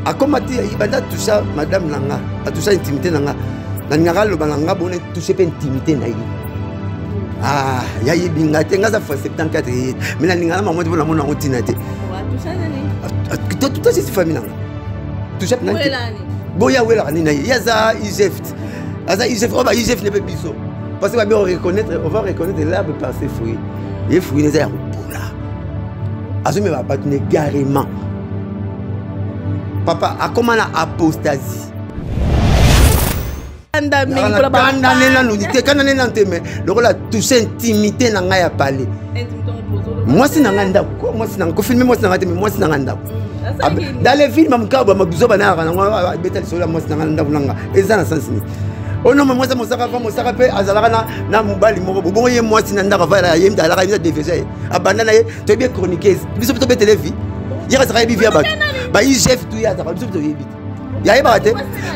akomati ibanda toucha madame nanga toucha intimité nanga nanga lo balanga bonne toucher pas intimité na yi ah ya yibinga te ngaza fa 74 mais nanga maman de mona otina te toucha nani tout c'est famille nanga toucha nani boya wela ni na yaza Egypte aza Egypte on va Egypte ne peut biso parce que on va reconnaître l'arbre par ses fruits les fruits les airs là azumi va pas tenir carrément papa a comment la apostasie quand on est dans mais le rôle a touché intimité na nga ya parler moi c'est nanganda moi c'est nangako filmer moi c'est nangate mais moi c'est nanganda dans les films amkaba mabuzo bana nga betel sola moi c'est nanganda nanga eza na sens ni oh non mais moi ça mon saka pe azalaka na mobali moko bon ye moi c'est nangaka va ye ndala ka DVG abandana ye to bien chroniquer biso to be télé vie il reste rien vivre ba il chef tout ya biso to yebit ya yeba te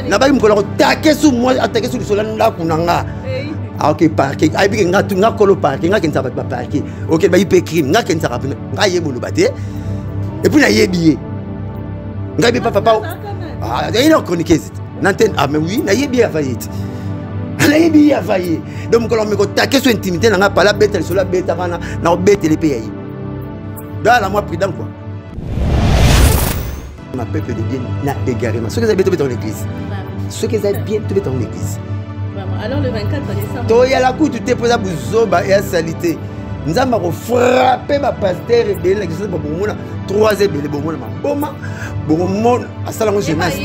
na ba mukolo taquer sur moi attaquer sur le sol na kunanga ah ok parquet ay bi nga tu nga kolo parquet nga kenza ba parquet ok ba ipe crime nga kenza rapina nga yebolo bate et puis na yebiye nga bi papa ah il a chroniqué n'antenne ah mais oui na yebiye avayet na yebiye avayet donc mukolo me ko taquer sur intimité na nga pala betel sur la beta kana na betel pays dans la moi prudent quoi ma peuple de bien n'a égaré ceux qui ont bien dans l'église ceux qui ont bien dans l'église alors le 24 décembre to ya la coup tu te posa buzoba et salité nzamba ko frapper ba pasteur et de l'église ba bomona 3 ebele bomona maboma bomona asalango jeunesse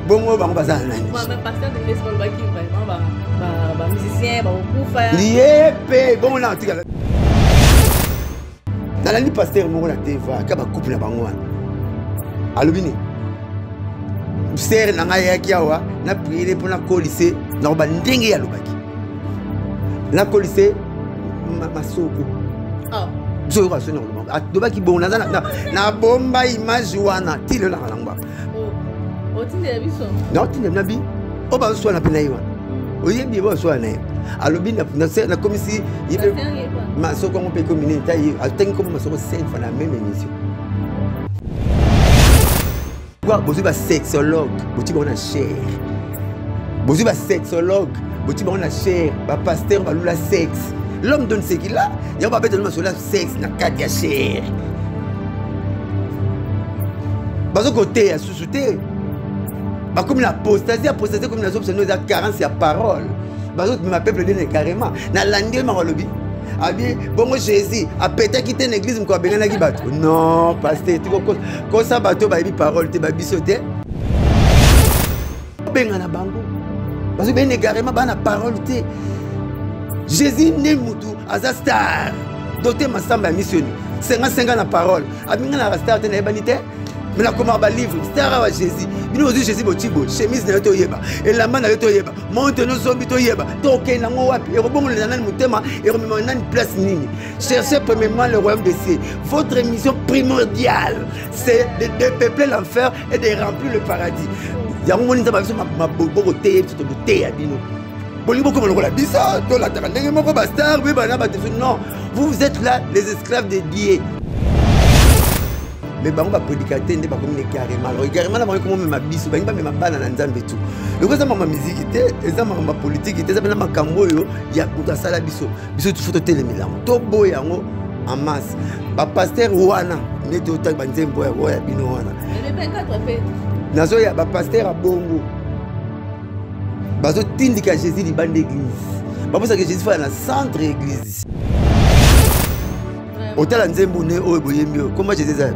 bongo bango bazana nani moi même pasteur de l'église ba qui vraiment ba musicien ba kufa lié bon na tika nalandi pasteur moko na teva ka ba couple na bango wana alobini sere na ngai yaki awa na priere pour na kolise na ba ndenge ya lobaki na kolise masoko zo ka sona lobaki atobaki bon na bomba image wana tile la ngalangba otinde biso non tinde na bi o ba so na pena yiwa o yebi ba so na alobi na komisi yibe masoko on peut communiquer taille atteindre comme masoko 5 fois la même émission bozi ba sexologue boti ba na chair bozi ba sexologue boti ba na chair ba pasteur ba lula sexe l'homme donne ce qu'il a il y a pas besoin de sur la sexe na cadre ya chair bazo côté ya sous-souté ba comme la apostasie comme la option de carence ya parole bazo ma peuple donne carrément na landé ma lobi abi bongo Jésus a pété quitter l'église mko benga na ki bato non pasteur tu ko ça bato ba bi parole te ba bisoté benga na bango parce que ben carrément ba na parole te Jésus ne mutu aza star doté masamba missionné 55 na parole abi nga na star te na banité mais la comment ba livre star wa Jésus bino ozu Jésus botibo chemise na to yeba et la main na to yeba monte no zombi to yeba to ke na ngo wapi e robongo na nani mutema e romema nani place nini cherchez premièrement le royaume des cieux votre mission primordiale c'est de dépeupler l'enfer et de remplir le paradis yango moni nzaba biso maboko te to te ya bino bolingo comme le la bisa to la taka ndenge moko ba star be bana ba non vous êtes là les esclaves de Dieu. Mais bango ba prédicateur ndé ba communiquer carrément alors carrément la bango comme ma biso bango ba bana na nzambe tout le ko za mama musique té eza mama politique té za bana makambo yo ya kuta sala biso tu photo télé milango to boya ngo en masse ba pasteur wana né to ta banzembo ya bino wana le 24 fait nazo ya ba pasteur a bongo bazo tindika Jésus di bande église ba posa que Jésus fa na centre église hôtel nzembo né o boyembi comment Jésus ça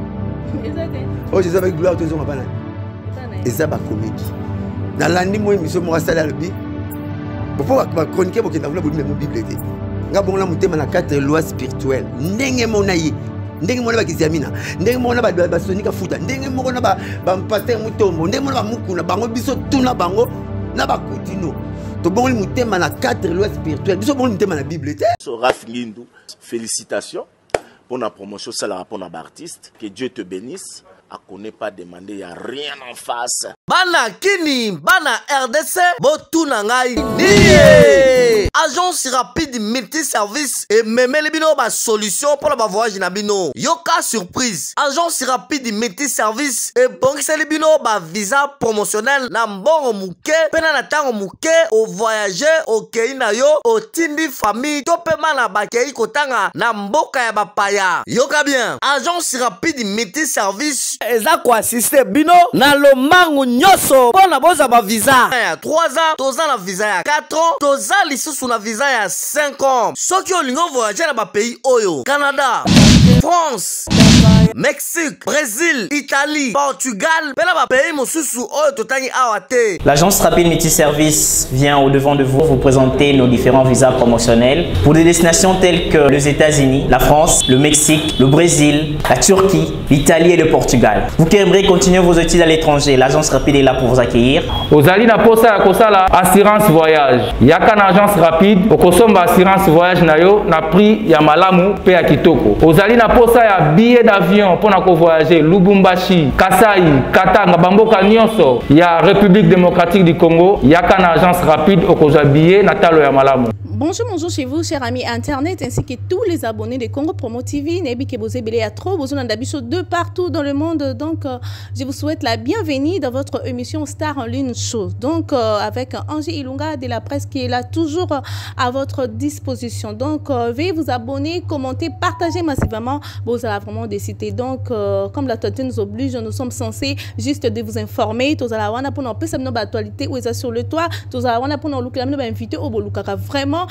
oh Jésus avec gloire tous on va là et ça ba comédie dans l'année moi mission moi ça là le bi pourquoi ba chroniquer pour que na vula bonne bible té nga bon la mutema na 4 lois spirituelles ndenge mona yi ndenge mona ba kiziamina ndenge mona ba sonika futa ndenge mona ba pasteur mutombo ndenge mona ba mukuna bango biso tuna bango na ba kutino to bon mutema na 4 lois spirituelles biso bon mutema na bible té so Rafingindu félicitations pour la promotion, ça la rapport à l'artiste. Que Dieu te bénisse. À connaît pas demander, il n'y a rien en face. Bana Kini, Bana RDC, Botunangai, Niye. agence rapide multi-service et même les bino ba solution pour le voyage na bino. Yoka surprise. Agence rapide multi-service et bon les bino ba visa promotionnel na mbongo muke pena na tango muke au voyager au kei na yo au tindi famille to pema na ba kei kotanga na mboka ya bapaya. Yoka bien. Agence rapide multi-service eza ko assister bino na lo mangu nyoso pona boza ba visa ya 3 ans, toza na visa ya 4 ans, toza lisusu na visa ya 5 ans. Soki olingo voyager na ba pays oyo: Canada, France, Mexique, Brésil, Italie, Portugal, pena ba pays mosusu oyo totangi awate. L'agence rapide multi-service vient au devant de vous présenter nos différents visas promotionnels pour des destinations telles que les États-Unis, la France, le Mexique, le Brésil, la Turquie, l'Italie et le Portugal. Vous qui aimeriez continuer vos études à l'étranger, l'agence rapide est là pour vous accueillir. Ozali na posa ya kosala assurance voyage. Yaka na agence rapide okosomba assurance voyage na yo na prix ya malamu pe ya kitoko. Ozali na posa ya billet d'avion pour na ko voyager Lubumbashi, Kasai, Katanga, bamboka nyonso ya République démocratique du Congo. Yaka na agence rapide okozwa billet na talo ya malamu. Bonjour, bonjour chez vous, chers amis Internet, ainsi que tous les abonnés de Congo Promo TV. Nebi Kebose Bele a trop besoin d'habitude de partout dans le monde. Donc, je vous souhaite la bienvenue dans votre émission Star en Ligne Show. Donc, avec Angie Ilunga de la presse qui est là toujours à votre disposition. Donc, veuillez vous abonner, commenter, partager massivement. Vous allez vraiment décider. Donc, comme la totalité nous oblige, nous sommes censés juste de vous informer. Tous allez avoir pour nous passer nos actualités ou sur le toit. Tous allez avoir pour nous inviter au Bolukaka vraiment.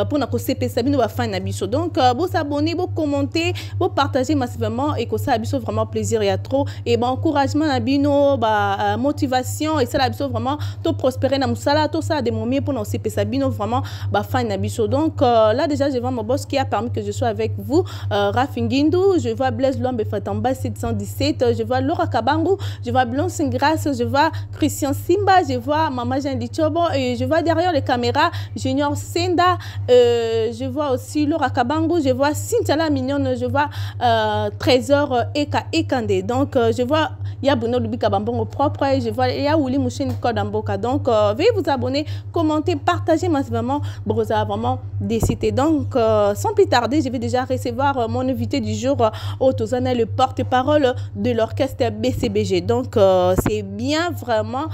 Pour nous CP Sabino va faire un abisso. Donc vous abonnez, vous commentez, vous partagez massivement et que ça abisso vraiment plaisir et à trop et bon encouragement nabino ba motivation et ça abisso vraiment tout prospérer na musala tout ça des moments pour nous CP Sabino vraiment ba faire un abisso. Donc là déjà je vois mon boss qui a permis que je sois avec vous, Rafingindu, je vois Blaise Lombe Fatamba 717, je vois Laura Kabangu, je vois Blanche Grâce, je vois Christian Simba, je vois Maman Jean Lichobo et je vois derrière les caméras Junior Senda, je vois aussi Laura Kabangu, je vois Cynthia la mignonne, je vois Trésor Eka Ekande. Donc je vois Yabuno Lubika Bambongo propre, je vois Yaouli Mouchen Kodamboka. Donc veuillez vous abonner, commenter, partager massivement. Brosa vraiment décider. Donc sans plus tarder, je vais déjà recevoir mon invité du jour, Otozana, le porte-parole de l'orchestre BCBG. Donc c'est bien vraiment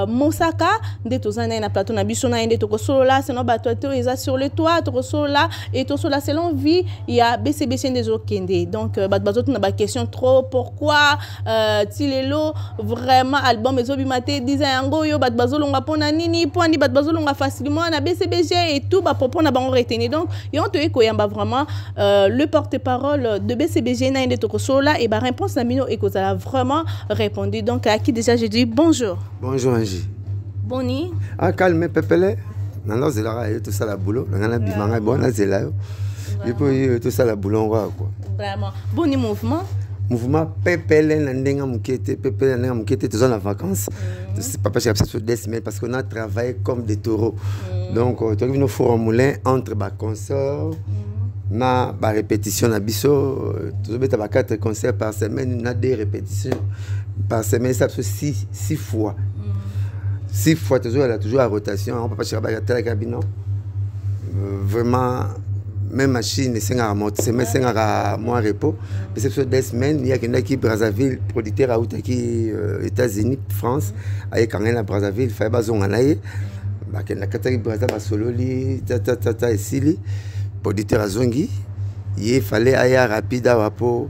Mosaka de Tozana na plateau na bisona de Tokosolo là, c'est notre bateau sur le toit, Tokosolo là et Tokosolo là selon vie, il y a BCBG des Okende. Donc bateau na ba question trop pourquoi Tilelo vraiment album ezobimate dizayango yo bateau longa pona nini pour ni bateau longa facilement na BCBG et tout ba propos na bango retenir. Donc yo to ekoyamba vraiment le porte-parole de BCBG na de Tokosolo là et ba réponse na mino et que a vraiment répondu. Donc à qui déjà je dis bonjour. Bonjour Angie. Boni. Ah calme pepele. Nana zela tout ça la boulot. Nana bimanga bona zela yo. Et puis tout ça la boulot quoi. Vraiment. Boni mouvement. Mouvement pepele nandenga mukete pepele nandenga mukete tous en vacances. C'est pas parce que c'est sur 2 semaines parce qu'on a travaillé comme des taureaux. Donc tu as vu nos fours en moulin entre ba concert na ba répétition na biso tu beta ba 4 concerts par semaine na 2 répétitions par semaine ça fait 6 fois. 6 fois toujours elle a toujours à rotation on peut pas chercher à la cabine vraiment même machine c'est un monte c'est mais c'est un mois repos mais c'est sur 2 semaines il y a quelqu'un qui Brazzaville producteur à qui États-Unis France avec quand même à Brazzaville fait bazon anaye ba quelqu'un qui Brazzaville ba sololi ta ici producteur à Zongi il fallait aller rapide à wapo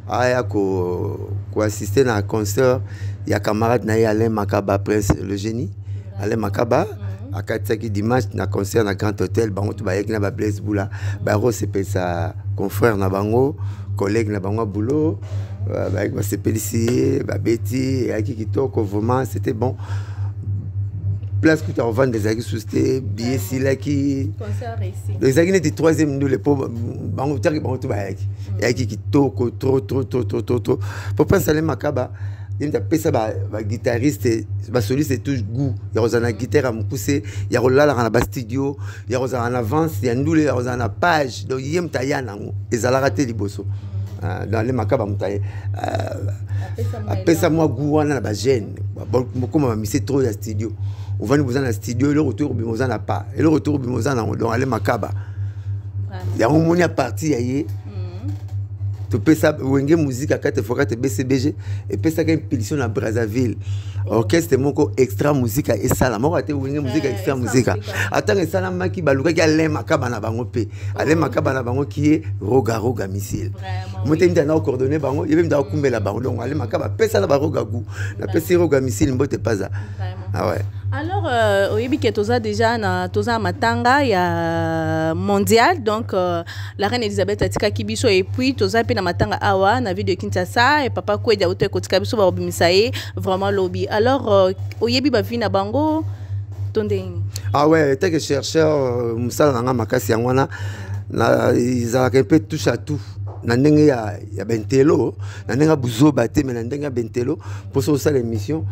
aya ko assister na concert il y a camarade na Alain Makaba Prince le génie Alain Makaba akataki dimanche na concert na Grand Hôtel bango to ba yeki na ba Blaise Boula ba c'est sa confrère na bango collègue na bango boulot ba se pelicier ba Betty et qui kitoko vraiment c'était bon place que tu as vendu des agues susté billet si là qui concert ici les agues n'étaient 3e nous les pauvres bango taki bango to ba yeki kitoko trop pour penser Alain Makaba il y a un guitariste, un soliste, c'est toujours goût. Il y a une guitare à me pousser, il y a un studio, il y a un avance, il y a une page. Donc il y a un taille, ils ont raté les bossos. Dans les macabres, après ça, moi, goût, on a la gêne. Beaucoup m'ont mis trop dans le studio. on va nous dans le studio, le retour bimoza n'a pas. Et le retour bimoza dans aller makaba. Il y a un moment à partir ailleurs. Tu peux ça wenge musique à 4 fois 4 BCBG et puis ça une impulsion à Brazzaville. Orchestre moko extra musique et ça la moko te wenge musique extra musique. Attends que ça la maki baluka ki ale makaba na bango pe. Ale makaba na bango qui est roga missile. Moi te m'dana coordonner bango, il m'da kumbela bango donc ale makaba pe ça na ba roga gu. Na pe si roga missile mbote pas ça. Ah ouais. Alors, oyebi que toza déjà na toza matanga ya mondial donc la reine Elisabeth atika kibiso et puis toza pe na matanga awa na ville de Kinshasa et papa Kweda ote kotika biso ba obimisaye vraiment lobby. Alors oyebi ba vie na bango tondeni. Ah ouais, t'es que chercheur musala nga makasi yangwana na izalaka peu touche à tout. Na ndenge ya bentelo, na ndenge buzo baté mais na ndenge ya bentelo pour ça l'émission.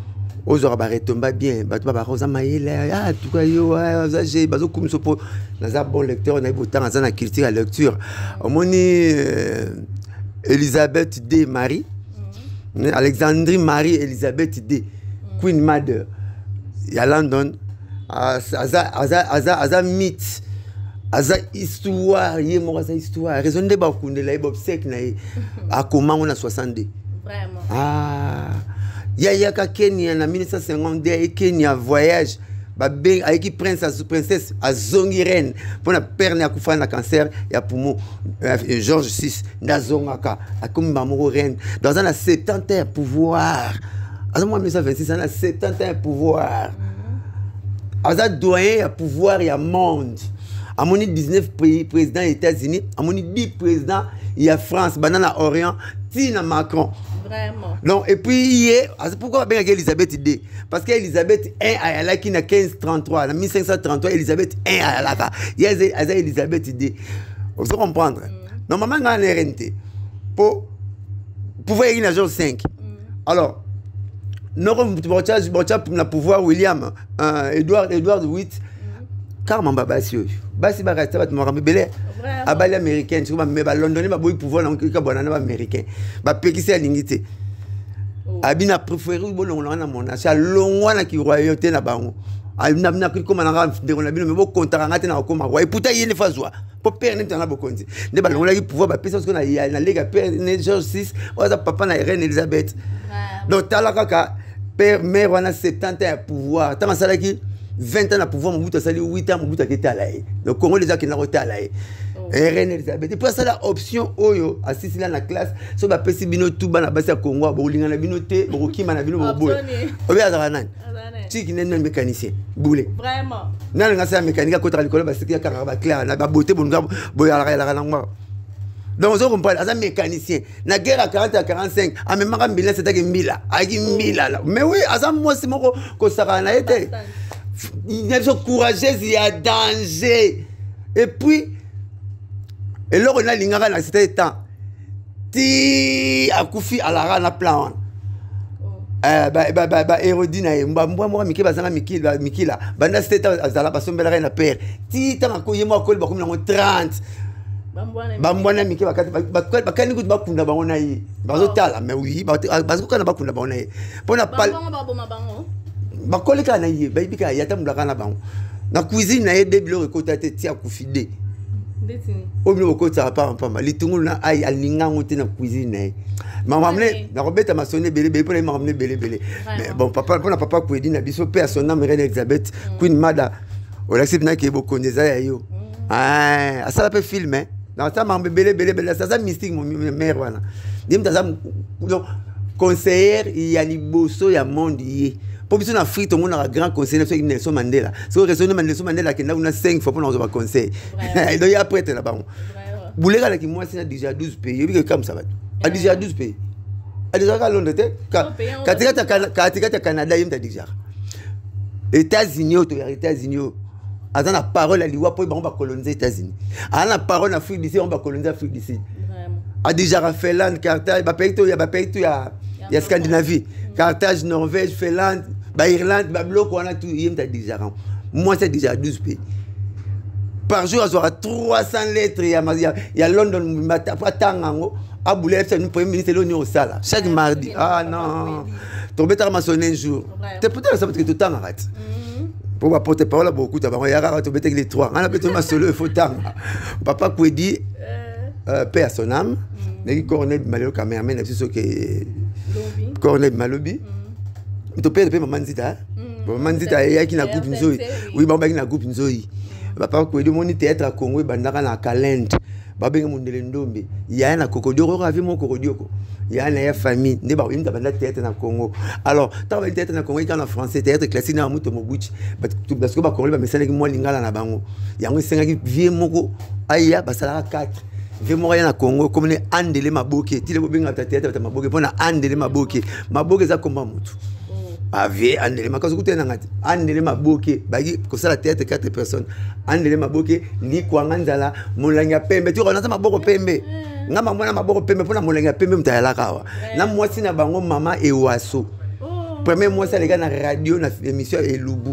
Aux aura retomba bien bato ba rosa maïle ah tout cas yo j'ai bazo comme so pour na bon lecteur on a beau temps na culture à lecture omoni Elisabeth D Marie Alexandrie Marie Elisabeth D Queen Mother ya London aza mythe aza histoire yé mo aza histoire raison de ba kundela obsèque na a comment on a 62 vraiment Yaya Kenya na 1952 Kenya voyage ba ben avec princesse à Zongiren pour la perne à kufa na cancer ya poumon George VI na zongaka akomi mamoro reine dans un 70 ans pouvoir à moi 1926 on a 70 ans pouvoir aza doyen ya pouvoir ya monde à mon 19 pays président des États-Unis à mon 10 président il y a France banana Orient Tina Macron. Vraiment. Non, et puis, c'est pourquoi bien Elisabeth D. Parce qu'Elisabeth 1 a la qui n'a 1533, en 1533, Elisabeth 1 a la il y a Elisabeth D. Vous comprendre. Normalement, on a un RNT. Pour pouvoir y avoir 5. Alors, nous avons pouvoir William, Edward VIII, car mon baba si basi ba resta ba morambe belé abali américaine tu me ba londonais ba boy pouvoir na ka bonana ba américain ba pekisi alingité abina préféré bo longo na mona sa longwa na ki royauté na bango abina na ko mananga de na bino me bo contrat ngate na ko ma wa puta yene fazwa po père ne tana bo konzi de ba longo la ki pouvoir ba pesa ko na na lega père ne George VI oza papa na reine Elisabeth donc tala kaka père mère wana 70 ans pouvoir tama sala ki 20 ans à pouvoir, mon bout à salir 8 ans, mon bout à quitter à l'aïe. Le Congo, les gens qui n'ont pas été à l'aïe. Et Reine Elisabeth. Et puis, ça, la option, Oyo, assisté dans la classe, sur la PC Bino, tout bas, la base à Congo, Bouling, la Binoté, Boroki, Manabino, Boule. Oui, à Zaranan. Tu qui n'est pas mécanicien. Boule. Vraiment. Non, non, c'est un mécanicien contre l'école, parce qu'il y a un clair, la beauté, bon, boya, la ranangma. Donc, on comprend, c'est un mécanicien. La guerre à 40 à 45, à même pas 1000, c'était 1000. Mais oui, à ça, moi, c'est mon ko sarana été. Il y a des courageuses, il y a danger. Et puis, et là, on a l'ingara dans cet temps. Ti a koufi à la rana plan. Hérodine, moi, Miki, Bazana, Miki, là. Banda, c'était à la passion de la reine à père. Ti, t'as un couille, moi, col, comme 30. Bambwana Miki, bakani good bakunda baona yi. Bazotala, mais oui, bazokana bakunda baona yi. Pour na pas. Bakoleka na ye baibika yata mulaka na bango na cuisine na ye bebilo ekota te tia kufide ndetini obilo okota pa litungulu na ai alinga ngote na cuisine na ye mama mne na robeta masone bele pour mama mne bele mais bon papa pour na papa Kwedi na biso pe son nom Reine Elisabeth Queen Mada o l'accepte na ke bokondeza ya yo ah ça peut filmer dans ça mama bele ça mystique mon mère wana dim ça conseiller il y a liboso ya monde yi. Pour que Afrique, tout le monde a un grand conseil de Nelson Mandela. Si vous raisonnez Nelson Mandela, il y a 5 fois pour nous avoir conseil. Et donc, il y a après, là-bas. Vous voulez que moi, c'est déjà 12 pays. Il y a comme ça. Il y a déjà 12 pays. Il y a déjà Londres. Quand tu es au Canada, il y a déjà. États-Unis, États-Unis. À la parole, à l'Iwa, on va coloniser les États-Unis. À la parole, en Afrique d'ici, on va coloniser l'Afrique d'ici. À déjà Finlande, Carthage, il y a Scandinavie. Carthage, Norvège, Finlande. Irlande, bloc, on a tout, il y a déjà. Moi, c'est déjà 12 pays. Par jour, il y aura 300 lettres. Il y a London, Tangango, Aboulé, c'est le premier ministre de l'Union au Sala. Chaque mardi. Ah non. Tu vas maçonner un jour. Tu es peut-être ça parce que tout le temps arrête. Pour apporter parole à beaucoup, il y a les trois. On a besoin de solo, il faut temps. Papa Kwedi, paix à son âme. Les Cornel Malio Caméraman, c'est ce que Cornel Malobi. Tu peux payer Maman Zita. Maman Zita, il y a qui n'a groupe Nzoi. Oui, Maman qui n'a groupe Nzoi. Papa Kwedi, mon théâtre à Congo, Bandara na Calende. Babeng Mundelendombe. Il y a un Kokodio, ravi mon Kokodio. Il y a une famille, il y a une théâtre dans le Congo. Alors, tu as un théâtre dans le Congo, il y a un français, théâtre classique dans le Moutoumobuchi. Parce que le Congo, il y a moi lingala na bango. Il y a un Sénégal qui vient moko, aïe, basala 4. Vient moi na Congo, comme les andele maboke. Tu les bobinga ta théâtre ta maboke, pour na andele maboke. Maboke za komba mutu. Ave andele makazo kutena ngati. Andele maboke, bagi ko sala théâtre 4 personnes. Andele maboke, ni kwanga nzala, molanga pembe. Tu connais maboko pembe. Ngama mwana maboko pembe pona molenga pembe mtayala kawa na mwasi na bango mama Ewaso premier mois ça les gars na radio na émission Elubu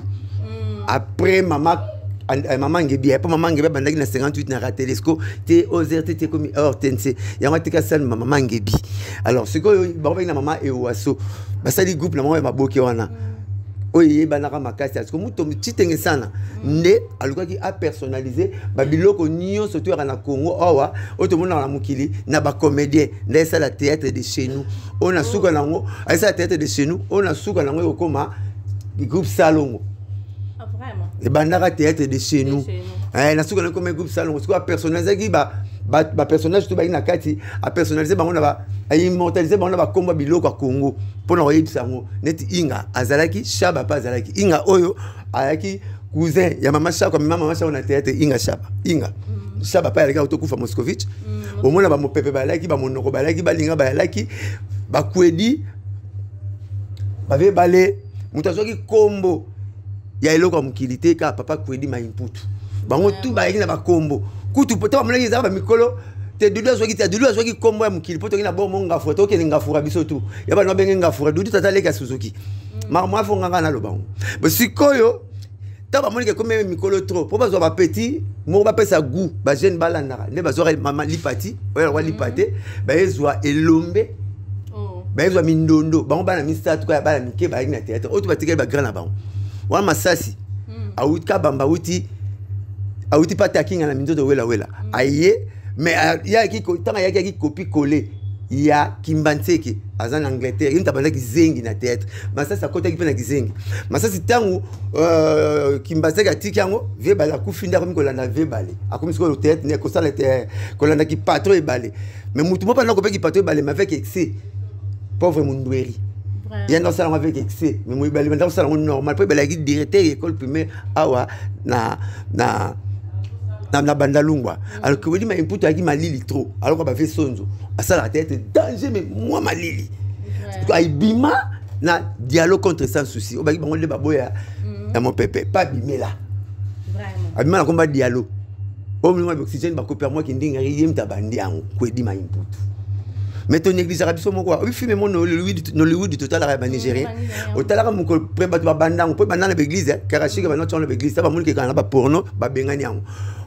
après maman Ngebi après maman Ngebi bandaki na 58 na Ratelesco te OZRT te comme Hortense yango tika sal maman Ngebi alors ce que bango na maman Ewaso basali groupe na maman maboke wana oye banaka makasi parce que muto titenge sana nde aluka ki a personnaliser babiloko nyo surtout na Congo awa otomona na mukili na ba comédien nde ça la théâtre de chez nous on a suka nango ça théâtre de chez nous on a suka nango okoma groupe Salongo vraiment et banaka théâtre de chez nous na suka nango comme groupe Salongo parce que personnaliser ki ba personnage to ba ina kati a personnaliser bango na ba a immortaliser bango na ba komba biloko a Congo pona oyebisa ngo neti Inga azalaki Shaba pa azalaki Inga oyo ayaki cousin ya mama Shaba comme mama Shaba na théâtre Inga Shaba Inga Shaba pa alika otokufa Moscovitch omona ba mopepe balaki ba monoko balaki balinga balaki ba Kwedi bave balé mutazoki kombo ya eloko mukilité ka papa Kwedi ma imputu bango tout ba na ba kombo kutu pota mleki za ba mikolo te dudu azwaki kombo ya mukili poto kina bomo ngafura to kene ngafura biso tu ya ba no benge ngafura dudu tata leka Suzuki mama fo nganga na lobango ba sikoyo ta ba monike comme mikolo trop po bazwa ba petit mo ba pesa goût ba jeune balandara ne bazwa mama lipati wa lipate ba ezwa elombe ba ezwa mindondo bango bana misatu ko ya bana mike ba ina théâtre otu batikeli ba grand na bango wa masasi awutka bamba wuti awuti pata kinga na mindondo wela aye mais il y a qui tant il y a qui copie coller il y a Kimbanseke en Angleterre il tabala ki zengi na théâtre mais ça côté qui pe na zengi mais ça c'est tango Kimbanseke atikango vie bala ku finda comme kolanda vie balé akomi ko théâtre ne ko sala te kolanda ki patron e balé mais mutu mo pa na ko pe ki patron e balé mais avec excès pauvre mundweri il y a dans ça avec excès mais moi balé dans ça normal pe bala ki directeur école primaire awa na bandalungwa alors que oui ma imputo aki malili trop alors qu'on va faire sonzo à ça la tête danger mais moi malili quoi ibima na dialogue contre sans souci au baki bango le baboya ya mon pépé pas bimé là vraiment abima na combat dialogue au moins oxygène ba copier moi qui ndinga yem tabandi yango Kwedi ma imputo mais ton église arabiso moko oui filme mon Hollywood total arabe nigérien au talaka mon preba to banda on peut banda na église karashika ba notre na église ça ba mulke kana ba porno ba bengani yango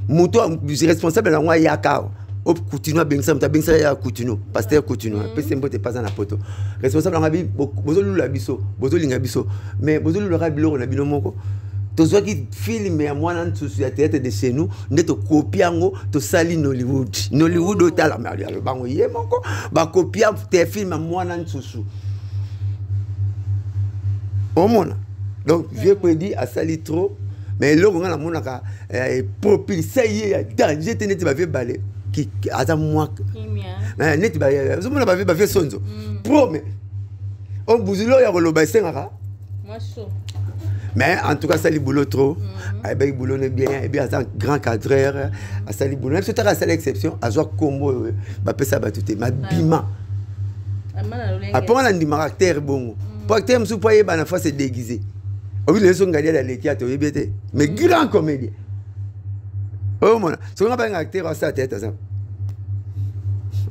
muto responsable na ngwa yaka op continue bengisa mta bengisa ya continue pasteur continue pese mbote pas na poto responsable na bi bozolu la biso bozolinga biso mais bozolu la bilo na bino moko to zoki film ya mwana ntusu ya théâtre de chez nous ndeto copie ngo to sali Nollywood otala mali alo bango ye moko ba copie te film ya mwana ntusu omona donc vieux Kwedi a sali trop mais là on a mon aka propulsé ya danger te neti ba vie balé qui aza moi mais neti ba zo mona ba vie sonzo pro mais on buzulo ya koloba sengaka moi chaud mais en tout cas ça li boulot trop ay boulot bien et bien un grand cadreur à ça li boulot même c'est à ça l'exception à joie combo ba pesa ba tuté ma bima après on a dit caractère bon pour acteur msou poye ba na fois c'est déguisé. Oui, les gens gagnent la théâtre, mais grand comédien. Oh mon, si on a un acteur à sa tête, ça.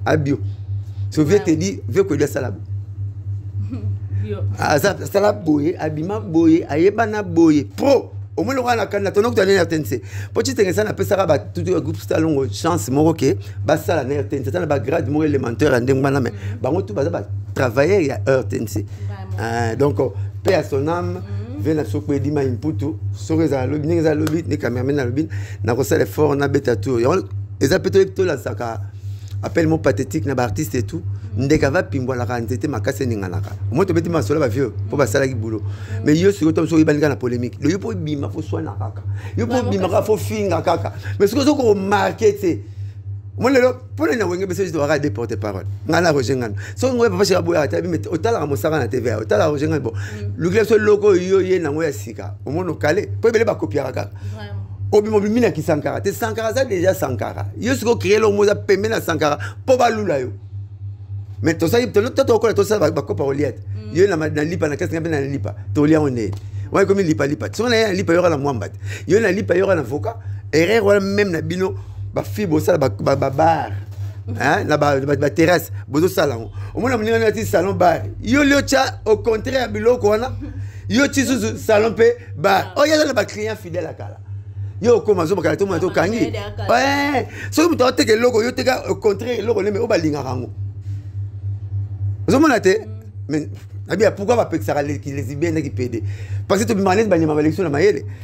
Abio. Si on veut te dire, veut que le salab. Ah ça, salab boye, abima boye, ayebana boye, pro. Au moins le roi na kana, ton oncle na RTNC. Petit ça na pesa ba tout le groupe Salongo chance moroké, ba sala na RTNC, ça na ba grade mo élémentaire ndengwana mais ba ngotu ba travailler ya RTNC. Donc paix à son âme. Viens à Soko Edima Imputu, Sorez à Lobin, les Lobin, les caméramans à Lobin, n'a pas le fort, on a bêta tout. Les appels tout la saka, appelle mon pathétique, n'a pas artiste et tout. Ndekava pimbo la rentete makase ninganaka. Moi to beti masola ba vieux pour ba sala ki boulot. Mais yo si otom so ibanga na polémique. Le yo po bima fo soina kaka. Yo po bima fo finga kaka. Mais ce que zo ko marketer. Moi le pour les wenge beso je dois déporter parole. Ngana rojengana. So ngwe papa shira boya tabi met otala mosaka na TV. Otala rojengana bon. Le club so logo yo ye na ngoya sika. Au moins no calé. Po bele ba copier kaka. Vraiment. Obimobimina ki Sankara. Te Sankara ça déjà Sankara. Yo si ko créer le mot za pembe na Sankara. Po ba lula yo. Mais tout ça, tout ça va pas relier. Il y a na lipa na qu'est-ce qu'on appelle na lipa. To lia on est. Ouais comme lipa. Si on a lipa y aura la moambat. Il y a na lipa y aura l'avocat. Erreur wala même na bino ba fibo ça ba bar. Hein na ba terrasse, bozo salon. Au moins on a un salon bar. Yo le cha au contraire biloko wana. Yo ti sous salon pe bar. Oh il y a ba client fidèle à kala. Yo comment zo bakala to mo to kangi. Ouais. So mu to te ke logo yo te ka au contraire logo le me o ba linga rango. Vous avez dit, mais pourquoi va pas les Libyens qui pédent? Parce que tu me demandes de ma élection,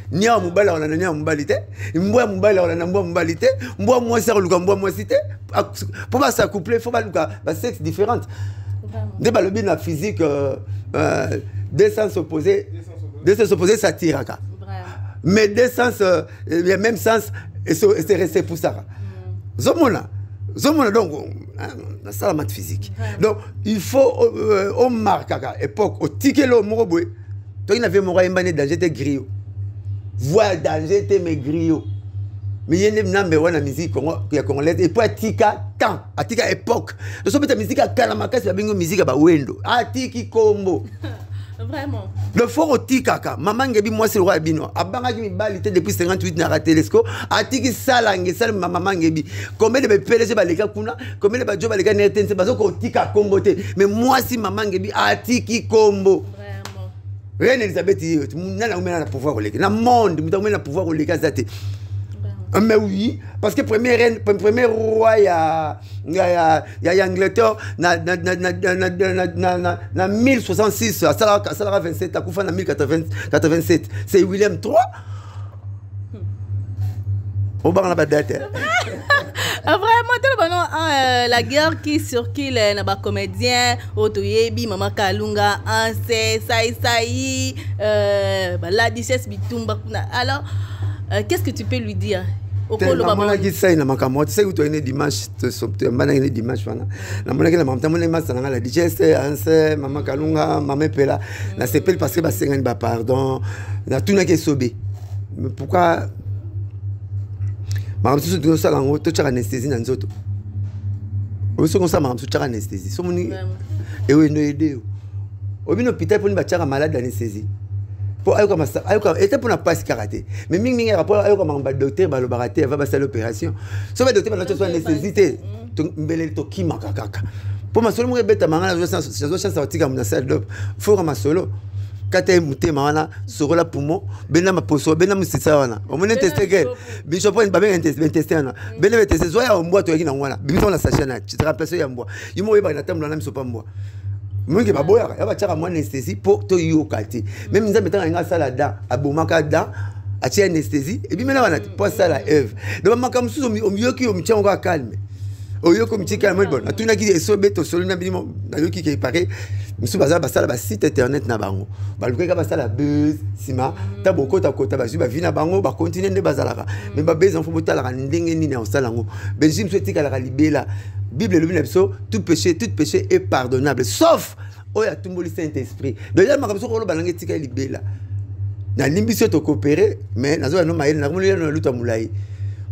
ni à Moubala, on a ni à Moubalité, moi Moubala, on a Moubalité, moi c'est moi cité. Pour pas s'accoupler, il faut pas le sexe différent. Débat le bien la physique, deux sens opposés, ça tire. Mais deux sens, le même sens, et c'est resté pour ça. Zomona, donc, ça la physique. Donc, il faut, on marque à l'époque, au ticket le moroboué, toi, il avait mon rayon danger de griot. Voir danger de mes griots. Mais il y a une number one musique qui a congolaise, et puis à tika temps, à tika époque. Donc, si tu as musique à Kalamaka, c'est la musique à Wendo, à tiki combo. Vraiment. Le fort au tikaka, maman ngebi moi c'est le roi bino. Abanga qui me balité depuis 58 na ratelesco, atiki salange sal maman ngebi. Combien de PLG baleka kuna, combien de job baleka neten c'est parce que tika combo te. Mais moi si maman ngebi atiki combo. Vraiment. Reine Elisabeth nana umena na pouvoir au na monde, muta na pouvoir au leka zate. Mais oui, parce que premier roi il y a Angleterre na 1066 ça 27 à Koufa na 1087 c'est William III au bar la date. Vraiment la guerre qui circule na ba comédien Otoyebi Mama Kalunga Anse Saï la duchesse Bitumba. Alors qu'est-ce que tu peux lui dire? Maman qui sait na makamot, tu sais où tu es né dimanche, tu es né dimanche wana. Na mona kila mamta mona masa na la digeste, anse, Mama Kalunga, Mama Pela. Na sepel parce que ba sengani ba pardon, na tuna ke sobe. Mais pourquoi Maman tu ça la ngoto tu anesthésie na nzoto. O so comme ça maman tu anesthésie. So moni et oui no aider. O bino hôpital pour ni ba tchara malade d'anesthésie. Pour était pour ne pas se karaté. Mais mingi rapport ayo comme un docteur ba le baraté va passer l'opération. So ba docteur ba tu sois anesthésie mbele to ki makaka. Pour ma solo mo beta mangala zo chance sortir comme dans salle d'op. Faut ma solo. Kata muté mana soro la poumon bena ma poso bena musisa wana. O mona tester gel. Bishop point ba ben tester wana. Bena tester zo ya mboa to yaki na wana. Bibito na sachana. Tu te rappelles ya mboa. Yimo yeba na tambo na miso pa mboa. Moi qui baboya ya ba tchaka moi anesthésie pour to yokati même nza metanga nga sala da abomaka da atia anesthésie et puis maintenant on a pas ça la Eve donc makam suzo o miyoki o mtia ngo calme o yoko mtia calme bon atuna ki esobe to solo na bimo na yoki ki paré musu baza basala ba site internet na bango baluka basala buzz sima ta boko ta kota ba juba vina bango ba continuer de bazalaka mais ba buzz en faut botala ndenge nini en salango benjim soutika la libela Bible le binepso tout péché est pardonnable sauf oya tumboli Saint-Esprit. Donc il y a ma so ko balange tika libela. Na limbiso to coopérer mais nazo no mayele na komuli na luta mulai.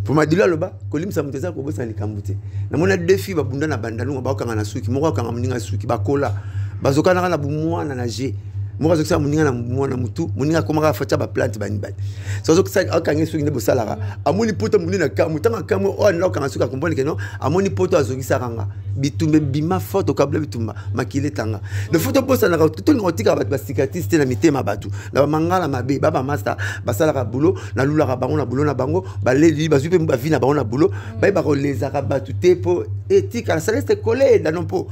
Pour ma dila loba ko limsa muteza ko bosa likambuté. Na mona défi ba bunda na bandalu ba okanga na suki moko okanga muninga suki ba kola. Bazoka na bumwana na je. Moi je sais muninga na mwana mutu muninga komaka facha ba plante ba nibali. So zo ka okanga suki ne bosalara. Amoni poto munina kamu tanga kamu o na okanga suki comprendre que non amoni poto azongisa ranga. Bitumbe bima photo kabla bitumba makile tanga le photo posa na tout le ngotika ba cicatrice na mitema batu na mangala mabe baba master basala ka boulot na lula ka bango na boulot na bango ba leli ba zupe ba vi na bango na boulot ba ba koleza ka batu te po etika ça reste collé dans non po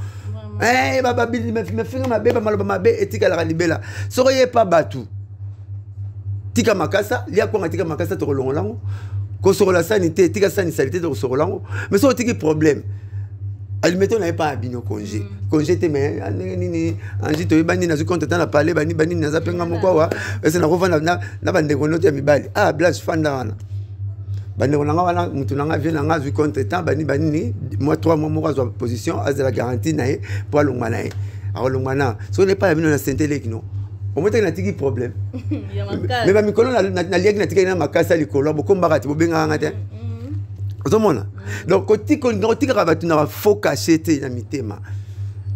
baba me finga mabe ba maloba mabe etika la libela soyez pas batu tika makasa lia kwa tika makasa to longolango ko sur la sanité tika sanité to sur lango mais so tiki problème alimeto na pas bino congé te mais nini anji to bani na compte dans la parler bani na zapenga moko wa ese na kovana na bande ko note mibali blanche fanda wana bande ko nanga wana mutu nanga vient nanga zu compte temps bani moi 3 mois moko zo position as de la garantie na pour longana alongana so n'est pas bino na santé lekino au moins na tiki problème mais ba mikolo na liaki na tiki na makasa likolo bokomba kati bobenga ngate ozomona donc kotiko tika batu na faux cacheté na mitema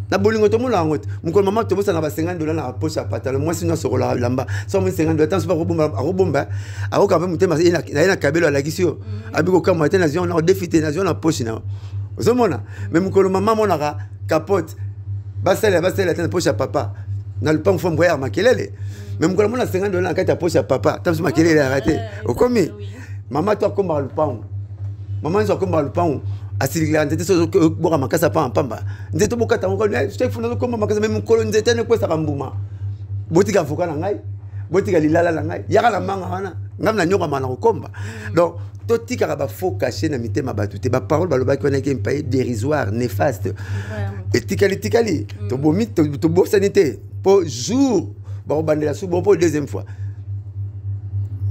na bolingo to mona ngote mukolo mama to bosa na ba $50 na poche à pantalon moi sinon sur la lamba so mo $50 tant pas robomba akoka pe mutema na kabelo la kisio abiko kama tena zion na défité na zion na poche na ozomona mais mukolo mama mona ka capote basela tena poche à papa na le pan fo mboya makelele mais mukolo mona $50 na kata poche à papa tant makelele arrêté okomi mama to komba le pan maman zo komba le pan asiligla ndete so boka makasa pa pamba ndete boka tango ne je funa komba makasa même kolo ndete ne kwesa kambuma botika foka na ngai botika lilala na ngai yaka la manga wana ngam na nyoka mana komba donc to tika ba faux caché na mitema batute ba parole baloba ko na ke pays dérisoire néfaste et tikali to bomi to bo sanité pour jour ba bandela sou bon pour deuxième fois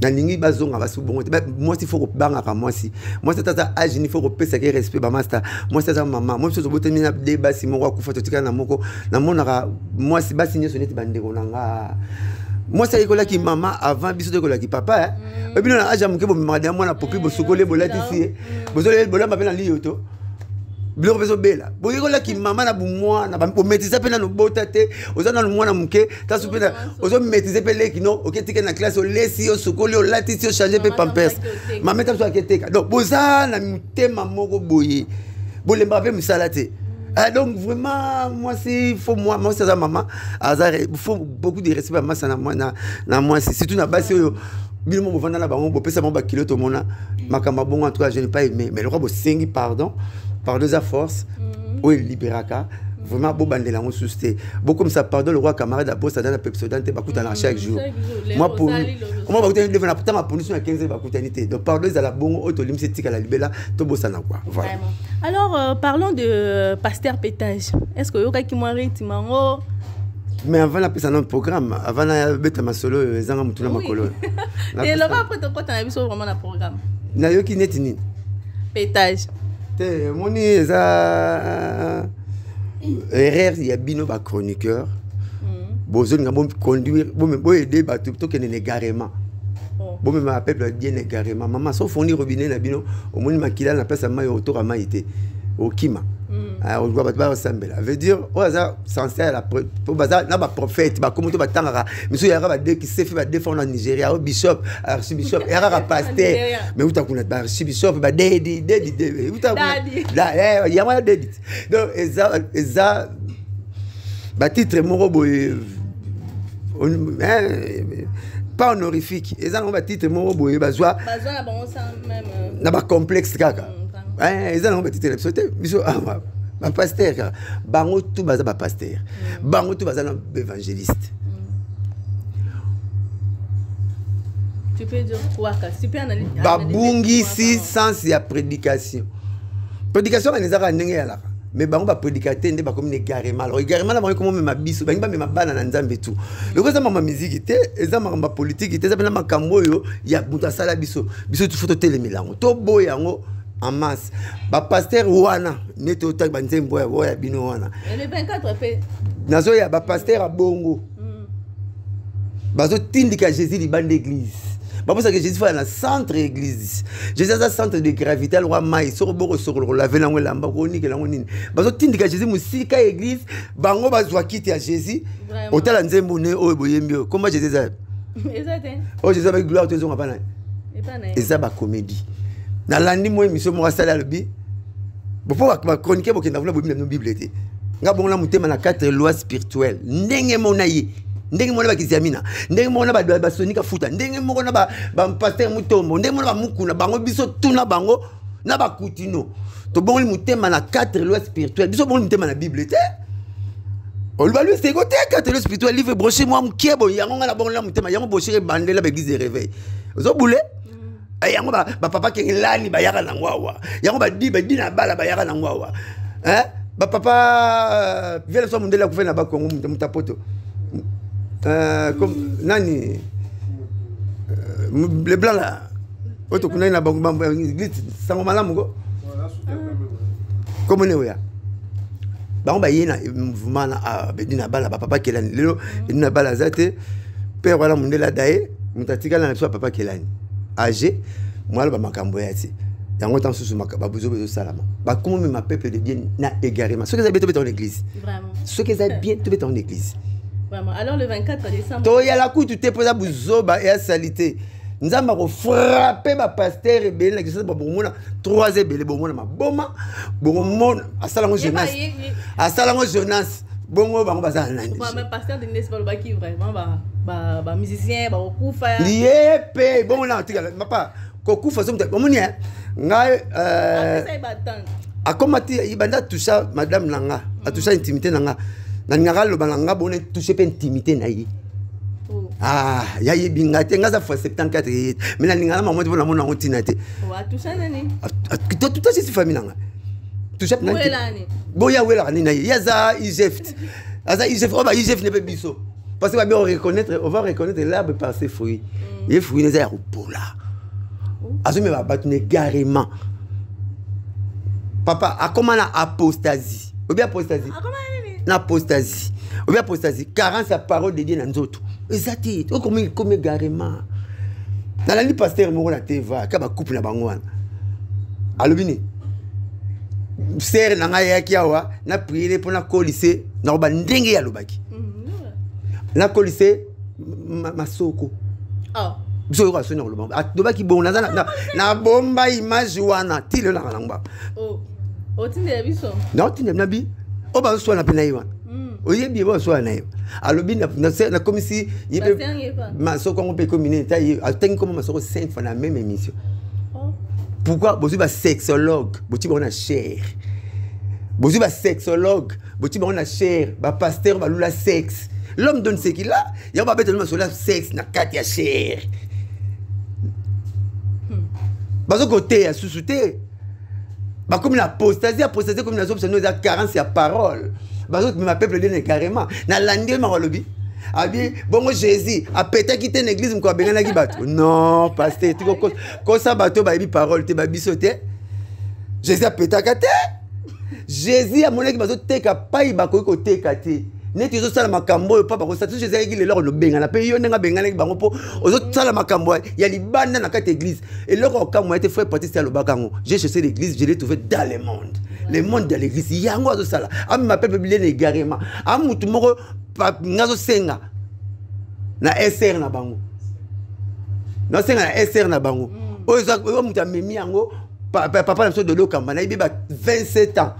na ningi bazonga basu bongo moi il faut banga ka moi c'est tata âge il faut repesa que respect ba master moi c'est maman moi so botemi na débat si moko ku foto tika na moko na monaka moi si basi nyo soneti bandeko nanga moi c'est école qui maman avant biso de école qui papa et puis na âge amuke bo madame moi na popi bo sokole bo latisi bo zole bo la mapena lioto bilo beso bela bo école qui maman na bu moi na ba maîtriser pe na no botate ozana no mwana muke ta su pe na ozo maîtriser pe le kino ok tike na classe o lesi o sokole o latisi o changer pe pampers maman ta so aketeka donc boza na mutema moko boye bolemba pe musalate donc vraiment moi c'est faut moi c'est ça maman il faut beaucoup de respect à moi ça na moi c'est surtout na base yo bilo mo vanda na bango bo pesa mo ba kilo to mona makamba bongo en tout cas je n'ai pas aimé mais le roi bo singi pardon par deux à force ou libéraka vraiment beau bandela on susté beaucoup comme ça pardon le roi camarade d'abord ça dans la pepsodante bakuta na chaque jour moi pour moi bakuta ni devant la position à 15 bakutanité donc pardon za la bongo auto limite tika la libela to bosana quoi voilà. Alors parlons de Pasteur Pétage. Est-ce que yoka ki moi retimango mais avant la pesa notre programme avant la beta masolo zanga mutuna makolo et le va après to kota na biso vraiment na programme na yoki netini Pétage te moni eza erreur ya bino ba chroniqueur bozoni nga bon conduire bon aider ba tout que négarément bon me appelle bien négarément maman so fournir robinet na bino au moni makila na pesa mayo autour ma été au kima on doit pas sambela veut dire oza censé la pour bazar na ba prophète ba comme to ba tangara monsieur yara ba de qui s'est fait ba défendre en Nigeria au bishop archbishop yara pasteur mais où ta kuna ba archbishop ba dedi où ta là ya moi dedi donc eza ba titre moko boy pas honorifique eza no ba titre moko boy ba joie na bon ça même na ba complexe kaka eza no ba titre absoluté biso ba pasteur bango tout baza ba pasteur bango tout baza évangéliste. Tu peux dire quoi tu peux analyser babungi si sens ya prédication on ezaka ndenge ya la mais bango ba prédicateur nde ba comme égarément alors égarément la bango comme même biso bango ba même bana na nzambe tout le ko za mama musique te eza mama politique te za bana makambo yo ya buta sala biso tu faut tele milango to boya ngo en masse ba pasteur wana nete otak ba nzembo ya bino wana le 24 pe nazo ya ba pasteur a bongo bazo tindika Jésus li bande église ba pour ça que Jésus fait na centre église Jésus a centre de gravité le roi mai sur boko sur la vela ngo lamba ko ni ke lango nini bazo tindika Jésus musika église bango bazwa kiti ya Jésus otala nzembo ne o boyembi comment Jésus a exactement oh Jésus avec gloire tout zonga pana et ça ba comédie na landi moi émission mo sala le bi bo ba chroniquer bo kenda vula bo na bible té nga bon la mutema na 4 lois spirituelles ndenge mona yi ndenge mona ba kiziamina ndenge mona ba sonika futa ndenge mona ba pasteur mutombo ndenge mona ba mukuna bango biso tuna bango na ba kutino to bon mutema na 4 lois spirituelles biso bon mutema na bible té On lui a c'est côté quand le spirituel livre broché moi mkiebo yango ngala bon la mutema yango broché bandé la église de réveil. Ozo boulé yango ba papa ke lani ba yaka nangwawa. Yango ba di na bala ba yaka nangwawa. Hein? Ba papa vient so mundela ku fena ba Kongo mutapoto. Comme nani le blanc là. Oto kuna na bango église sango malamu go. Comme on est là. Bah on yena mouvement na bedina bala papa kelani lelo bedina bala zate père wala mundela dae mutatika na so papa kelani âgé moi ba makambo yati yango tant sous makaba buzo bezo salama ba comment même ma peuple de bien na égarément ceux qui habitent dans l'église vraiment ceux qui habitent dans l'église vraiment alors le 24 décembre to ya la coup tu te posa buzo ba et salité nzamba ko frapper ba pasteur ebele na kisa ba bomona 3 ebele bomona maboma bomona asalango jeunesse asalango jeunesse bongo bango bazala nani ba pasteur de n'est pas qui vraiment ba musicien ba okufa lié bongo na tika mapa ko kufa so bomoni ngai akomati ibanda toucha madame nanga a toucha intimité nanga na ngalo balanga bonne toucher pe intimité na yi. Ah, ya yebinga te ngaza fois 74 mais la ngala maman de mona ontina te. Wa toucha nani? Tout ça c'est famille nanga. Toucha nani? Boya wela nani na yaza Egypte. Aza Egypte on va Egypte ne peut biso. Parce que on va reconnaître l'arbre par ses fruits. Les fruits les airs pour là. Azumi va battre carrément. Papa, a comment la apostasie? Ou bien apostasie? Na apostasie. Ou bien apostasie, carence la parole de Dieu dans d'autres. Exactement. Oh comme carrément. Dans la nuit pasteur mo na teva, ka ba couple na bangwana. Alobini. Sere na nga ya kiawa, na prier pour na kolise, na ba ndenge ya lobaki. Na kolise masoko. Oh. Biso ko sona lobamba. Atobaki bon na bomba image wana, tile na kalangba. Oh. Otinde biso. Non, tinde na bi. O ba so na pena yiwa. Oye bien bon soit naïf. Alors bien na comme si il peut masoko on peut combiner taille attend comment masoko 5 fois dans la même émission. Pourquoi bosi ba sexologue, bosi ba on a cher. Bosi ba sexologue, bosi ba on a cher, ba pasteur ba lula sexe. L'homme donne ce qu'il a, il va mettre sur la sexe na katia cher. Bazo côté à sous-souté. Ba comme la apostasie comme la option nous a carence ya parole. Parce que ma peuple dit carrément na landé ma lobby abi bongo Jésus a pété quitter l'église m'ko bengana ki bato non pasteur tu ko ça bato ba bi parole te ba bisoté Jésus a pété kate Jésus a monaki bato te ka pai ba ko te kate neti zo sala makambo papa ko satu Jésus ki le lor lo bengana pe yo nga bengana ki bango po ozo sala makambo ya libanda na kate église et loko ka mo été frère Baptiste ya lo bakango j'ai cherché l'église je l'ai trouvé dans le monde. Le monde de l'église, il y a un de ça. Ami m'appelle bien égarément. Ami tout moro ngazo senga na SR na bango. Na senga na SR na bango. Oza muta memi yango papa na so de lokamba na iba 27 ans.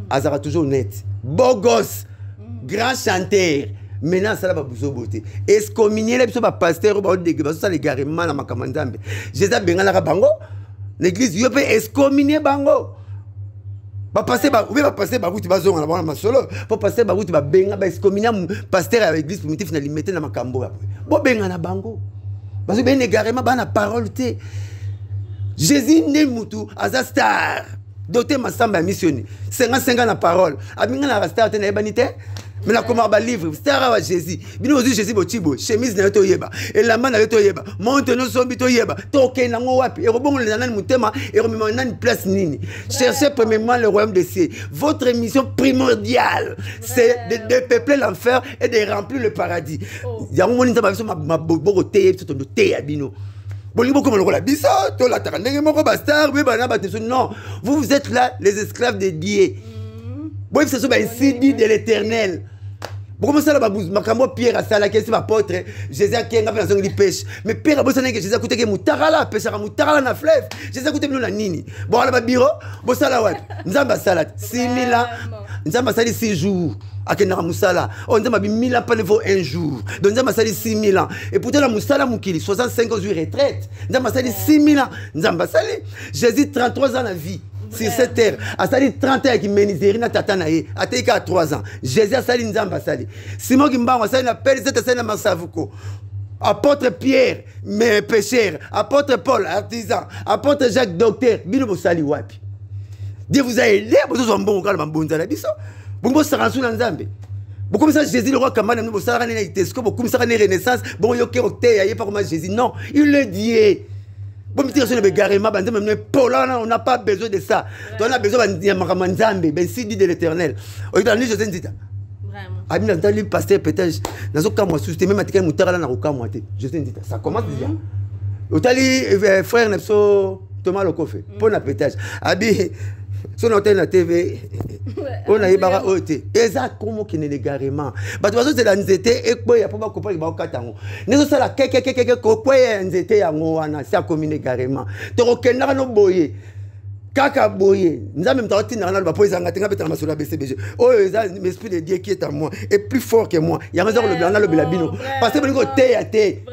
Azara toujours net. Beau gosse. Grand chanteur. Maintenant ça va buzo beauté. Excommunier les ba pasteur ba de ba ça égarément na makamandambe. Jésus benga la bango. L'église yo peut excommunier bango. Ba passer ba ou bien ba passer ba wuti bazonga na bana masolo pour passer ba wuti ba benga ba excommunia pasteur à l'église primitive na limiter na makambo après bo benga na bango parce que ben égarément ba na parole te Jésus ne mutu aza star doté masamba missionné 55 na parole abinga na star te na ebanité mais la comment ba livre star wa Jésus bino ozu Jésus botibo chemise na to yeba elamba na to yeba monte no sombi to yeba toke na ngo wapi e robongo na nani mutema e romema nani place nini cherchez premièrement le royaume des cieux votre mission primordiale c'est de peupler l'enfer et de remplir le paradis yango moni nzaba biso maboko te to to te abino bolingo comme le biso to la tarandenge moko ba star be bana ba non vous êtes là les esclaves de Dieu bon c'est ça ba ici dit de l'Éternel. Comment ça la bouse makambo Pierre a sala kesi apôtre Jésus a kenga na zongi pêche mais Pierre a bosana que Jésus a coûté que mutarala pêche à mutarala na fleuve Jésus a coûté na nini bon ala ba bureau bo sala wat nzamba sala 6000 ans nzamba sali 6 jours akena musala on nzamba bi 1000 ans pas ne vaut un jour donc nzamba sali 6000 ans et pourtant la musala mukili 65 jours retraite nzamba sali 6000 ans nzamba sali Jésus 33 ans la vie sur cette terre. Asali 30 ans qui méniseri na tata na ye. Ateki à 3 ans. Jésus asali nzamba asali. Simon Kimbango asali na père cette asali na masavuko. Apôtre Pierre, mais pécheur. Apôtre Paul, artisan. Apôtre Jacques, docteur. Bino bosali wapi. Dieu vous a aidé, vous avez bon calme, bon zala biso. Vous serez sous l'ensemble. Vous comme ça Jésus le roi Kamana, vous serez né Tesco, vous comme ça né Renaissance, bon yo kéroté, y'a pas comme Jésus. Non, il le dit. Bon, me dire sur le garement, on n'a pas besoin de ça. On a besoin de Mamanzambe, ben si dit de l'Éternel. Aujourd'hui, je dis vraiment. Dans le pasteur peut-être dans aucun mois sous même attiquer moutara na aucun mois. Je dis ça commence déjà. Otali frère Nepso Thomas Lokofe pour na pétage. Abi son hôtel na TV on a yebara oté. Exact comme qui ne les garement. Ba tu vas c'est la nzete et quoi ya pas comprendre ba okatango. Nezo sala keke ko quoi nzete yango wana si a commune garement. To okenda no boye. Kaka boye, nous avons même temps de faire des choses sur la BCBG. Oh, l'esprit de Dieu qui est en moi est plus fort que moi. Il y a raison le blanc, le belabino. Parce que nous sommes thé à thé.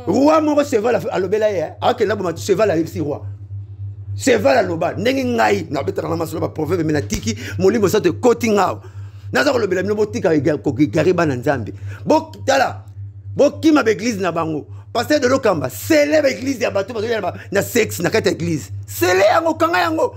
Roi, mon cheval à l'obélaïa. Ah, que là, mon cheval à l'ipsi roi. Cheval à l'oba. Nengai, n'a pas de ramasser le proverbe, mais la tiki, mon livre sort de coating out. Nazar le belabino, botika et gariban en Zambie. Bok, tala. Bok, qui m'a église na bango. Pasteur de l'Okamba, célèbre l'église de Abatou, parce qu'il y a un sexe dans cette église. Célèbre, quand il y a un mot.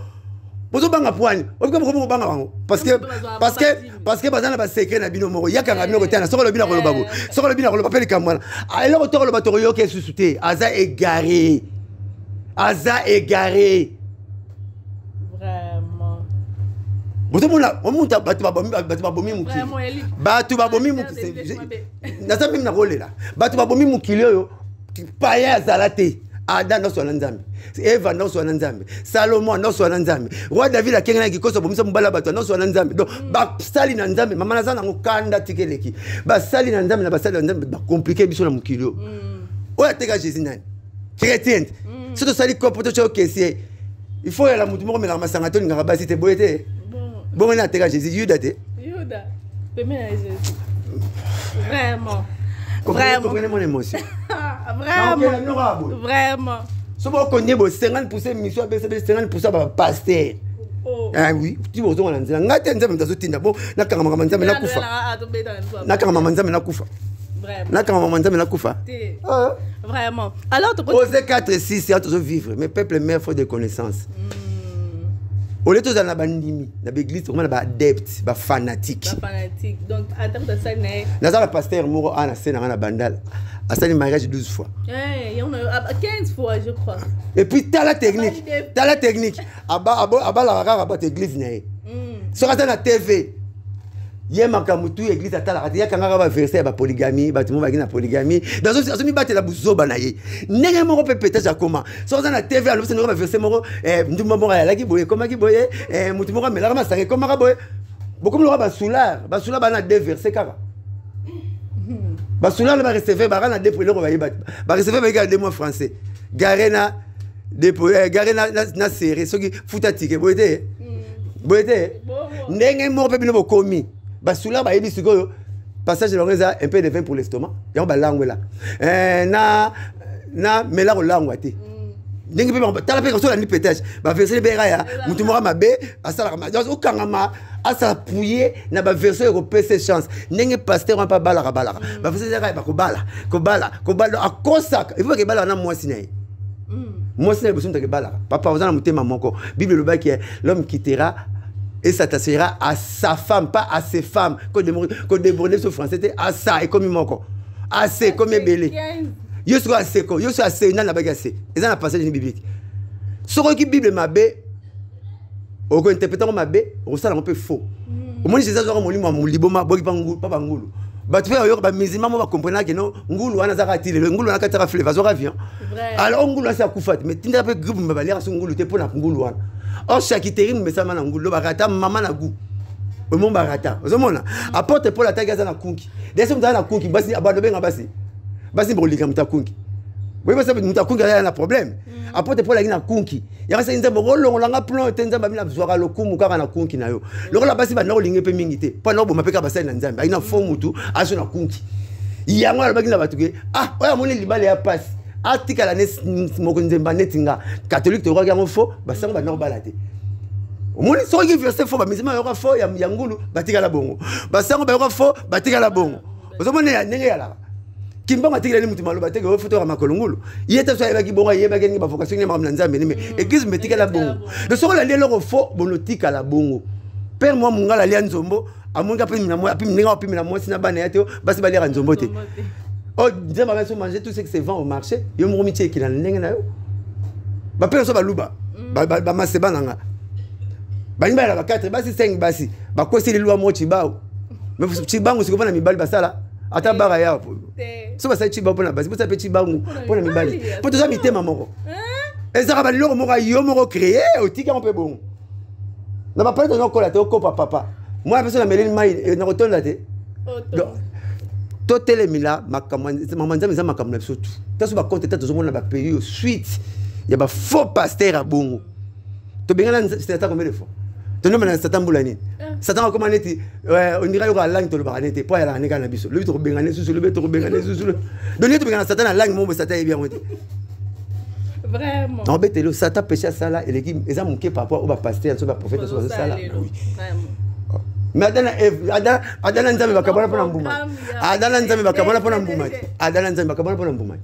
Vous avez un point. Parce que, il secret dans bino il y a un bino qui est sur le bino de Babou. Sur le bino de Babou, Cameroun. Alors, autour de l'Obatorio qui est sous-souté, Aza égaré. Aza égaré. Vraiment. Vous avez on monte à Batubabomi Mouki. Batubabomi Mouki. Nasa même na rôle là. Batubabomi Mouki. Paya Zalate, Adam no Swananzambi, Eva no Swananzambi, Salomon no Swananzambi, Roi David a Kenya qui cause Bomisa Mbala Bato no Swananzambi. Donc, Sali Nanzambi, Maman Nazana Mukanda Tikeleki, Sali Nanzambi, Sali Nanzambi, compliqué Bisson Mukilio. Ouais, t'es gars Jésus Nan, chrétien. Si tu sali comporte au caissier, il faut y aller à la mouton, mais la massangaton, il n'y a pas si t'es boité. Bon, on a t'es gars Jésus, Yuda. Yuda, Jésus. Vraiment. Vraiment. Comprenez mon émotion. Vraiment. Vraiment. Si vous connaissez 50% de mission, 50% de pasteur. Ah oui, tu vas voir dans la tête, vous avez dit, bon, na kama manza mena kufa. Na kama manza mena kufa. Vraiment. Na kama manza mena kufa. Vraiment. Alors, Osée 4:6, c'est à toujours vivre. Mes peuples mères font des connaissances. Au lieu de ça, l'église, on a des adeptes, des fanatiques. Donc, à terme de ça, nous avons le pasteur Mouro à la scène, à la bandale. À ça, il mariage 12 fois. Il y en a 15 fois, je crois. Et puis, tu as la technique. Tu as la technique. Abba la rare, abba l'église. Sur la TV. Il y a Makamutu, l'église à Talarate. Il y a un verset à la polygamie, bâtiment à la polygamie. Dans ce cas, il y a la bouzoba. N'est pas mon peut-être à comment. Sur la TV, alors c'est un verset moro. Nous m'avons la giboye, comme giboye. Moutimora, mais la ramasse, comme raboye. Beaucoup de gens basoular. Basoular, il y a deux versets. Basoular, il va recevoir, il va recevoir il va recevoir des mots français. Garena, Garena, na série, ce qui foutatike. Boyete. Boyete. N'est pas mon peut-être commis. Basula ba yebi sikoyo passage de l'oreza un peu de vin pour l'estomac ya ba langue là na mela ko langue te ndenge pe tala pe ko so la ni pétage ba verser bera ya mutu mora mabe asala ma donc okangama asa pouiller na ba verser ko pc chance ndenge pasteur on pas balaka ba verser bera ba ko bala a kosa il faut que bala na mwasi nayi mwasi na besoin de bala papa ozana mutema moko bible le ba qui l'homme quittera et s'attachera à sa femme, pas à ses femmes. Quand déborder sur français, c'était à ça, et comme il manque. Assez, comme il est belé. Je suis assez, je suis assez, il n'a pas assez. Et ça, on a passé dans la Bible. Ce qui est Bible, ma bé, au cas interprétant ma bé, on sait un peu faux. Au moins, Jésus a dit, mon liboma, pas ngulu. Bah, tu fais un musulman, on va comprendre que non, ngulu, on a zarati, le ngulu, on a quatre fleurs, vas-y, avion. Alors, ngulu, c'est à Koufat, mais tu n'as pas groupe, mais va sur ngulu, t'es pour la ngulu. Or, chaque terrain, mais ça m'a ngulu, barata, maman na goût. Au monde barata. Vous savez, apporte pour la taille à la kunki. Dès que vous avez la kunki, basi, abandonné en basi. Basi, broliga, mta kunki. Oui, parce que mta kunki, il y a un problème. Apporte pour la guina kunki. Il y a un rôle, on l'a plan, tenza, babina, zoara, le kumu, car na kunki na yo. Le rôle, la basi, va non, l'ingé, pe mingité. Pas non, ma peka basa, nanzamba. Il y a un fond moutou, à son kunki. Il y a un bagina batoué. Ah, ouais, mon libal est à passe. Article à la mokonzemba netinga. Catholique, tu regardes mon faux, basa, va non balader. Omoni soki verset fo ba misima yoko fo ya ngulu batika la bongo. Basango ba yoko fo batika la bongo. Ozomoni ya ndenge ya la. Kimba matika ni mutu maloba teke o foto ya makolongulu. Yeta so ya ki bongo yeba ke ni ba vocation ni mamna nzambe ni me. Église metika la bongo. Le soko la lelo fo bonotika la bongo. Père moi mungala lia nzombo amunga pe mina moi api ninga api mina moi sina bana yate basi ba lia nzombo te. Oh nzamba ba so manger tout ce que c'est vend au marché. Yo mo mitié ki na ndenge na yo. Ba père so ba luba. Ba maseba nanga. Banimba la 4 basi 5 basi bakosi le loi mo chibao mais chibango siko na mibali basala ata bara ya so basa chibao pona basi bosa pe chibango pona mibali po to za mitema moko ezaka ba loko moko yo moko créer otika on peut bon na ba pare to kola to ko papa moi personne na meleni mai na rotonda te to telemila makamza meza makamna sotu taso ba compte tata zo mona ba pays suite ya ba faux pasteur a bongo to bengana c'est ata combien de fois Tony mana Satan boulani. Satan comment neti on dirait que la langue to le baranete pas la neka na biso. Le to bengane sous le to bengane sous le. Donner to bengana Satan la langue mo Satan est bien monté. Vraiment. En fait le Satan péché ça là et l'équipe ils ont manqué par rapport au pasteur au prophète sur ça là. Oui. Mais adana nzambe bakabona pona mbuma. Adana nzambe bakabona pona mbuma. Adana nzambe bakabona pona mbuma.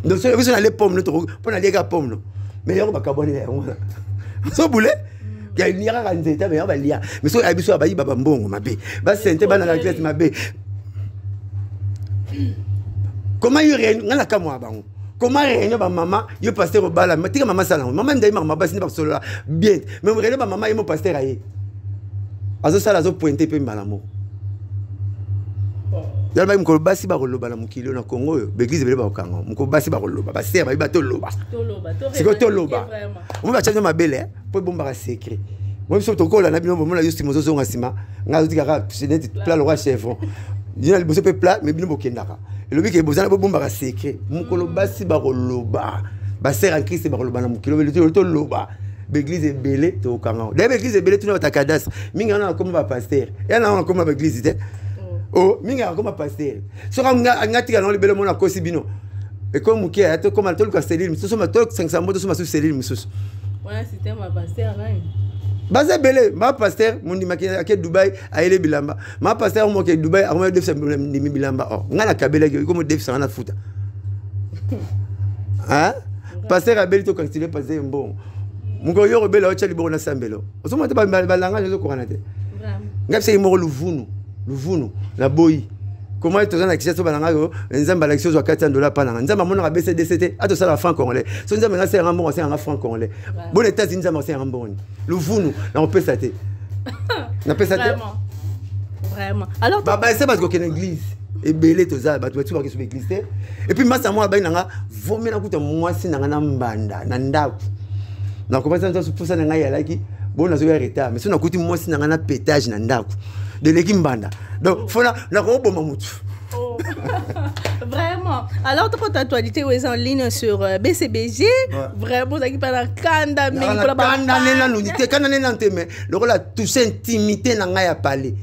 Donc c'est vous allez pomme no to pona lieka pomme no. Mais yo bakabona ya ngona. So boulé il y a une ira nzeta mais on va lire mais so abiso abayi baba mbongo mabe ba sente bana la classe mabe comment y réunion ngala kamwa bango comment réunion ba maman yo pasteur bala matika maman sala maman ndai maman basi ni ba solo bien mais réunion ba maman yo pasteur aye azo sala zo pointer pe malamo yalla ba mko basi ba koloba na mukilo na Congo yo begize bele ba okanga mko basi ba koloba basi ba ba to loba c'est que to loba on va changer ma belle pour bomba secret moi je suis to kola na bino bomona yo stimo zo ngasima ngazo tikaka c'est net plat le roi chef dina le bosse pe plat mais bino bokendaka et le bi ke bozana bomba secret mukolo basi ba koloba ba sert en Christ ba koloba na mukilo le to loba begize bele to okanga de begize bele tu na ta cadastre minga na comme ba pasteur et na comme ba église te oh minga comme pasteur so ngati kana le bele mona kosi bino et comme mukia ato comme atol ka cellule mususu ma tol 500 moto so ma su cellule mususu ouais c'était ma pasteur là baza bele ma pasteur mundi makina ke Dubai aile bilamba ma pasteur mo ke Dubai a mo def sa ni bilamba oh ngana kabela ke comme def sa na futa hein pasteur abeli to continuer passer bon muko yo rebela o chali bona sambelo so mo te ba langa zo ko kanate ngapse mo luvunu la boyi comment est dans la question balanga yo nzamba la question zo $400 pana nzamba mona BCDCT ato sala franc congolais so nzamba na c'est un bon c'est un franc congolais bon États-Unis nzamba c'est un bon luvunu na on peut ça te na peut ça te vraiment alors baba c'est parce que l'église et belé to za ba tu vas sur l'église et puis massa moi ba nanga vomi na kuta mwasi nanga na mbanda na ndaku na commencer à se pousser na ngai alaki bon na zo ya retard mais so na kuti mwasi nanga na pétage na ndaku de l'équipe Mbanda. Donc, il faut la robe oh. Vraiment. Alors, toute actualité est en ligne sur BCBG. Vraiment, ça qui parle de Kanda, mais le rôle a tout intimité dans la parler.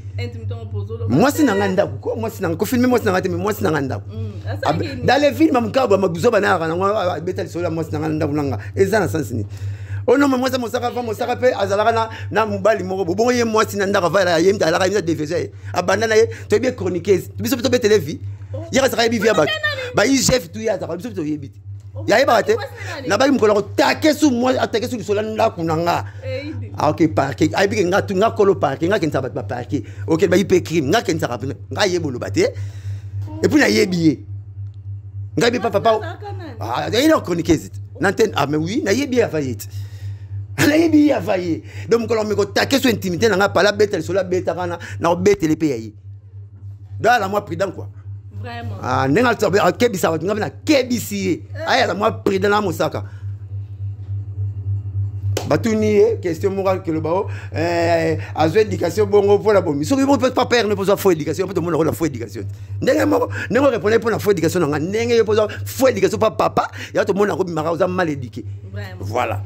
Moi, c'est dans la moi, c'est dans filmer, moi, c'est dans la moi, c'est dans la dans les films, je suis dans la oh non mais moi ça mon saka pe azalaka na mobali moko bon ye moi sinanda ravala ye mta la ina defese abandana ye to bien chroniqueuse biso to be televi yera saka bi via ba i chef tout ya saka biso to yebit ya yeba te na ba mkoloko take su moi atake su sola nda kunanga ah OK parquet ai bi nga tu nga kolo parquet nga kenza ba parquet OK ba ipe crime nga kenza ka nga yebolo bate et puis na yebiye nga bi papa ah il a chroniqueuse n'antenne ah mais oui na yebiye afayete la yebi a failli donc quand on me contacte sur intimité n'a pas la bête sur la bête kana na bête les pays dans la moi prudent quoi vraiment ah nenga tsabe a kebisa ngaba na kebisi aya la moi prudent na musaka batuni question morale que le bao azo éducation bongo pour la bomi so on peut pas perdre pour faux éducation pour tout le monde la faux éducation nenga répondre pour la faux éducation nenga pour faux éducation pas papa ya tout le monde a bimaka oza mal éduqué voilà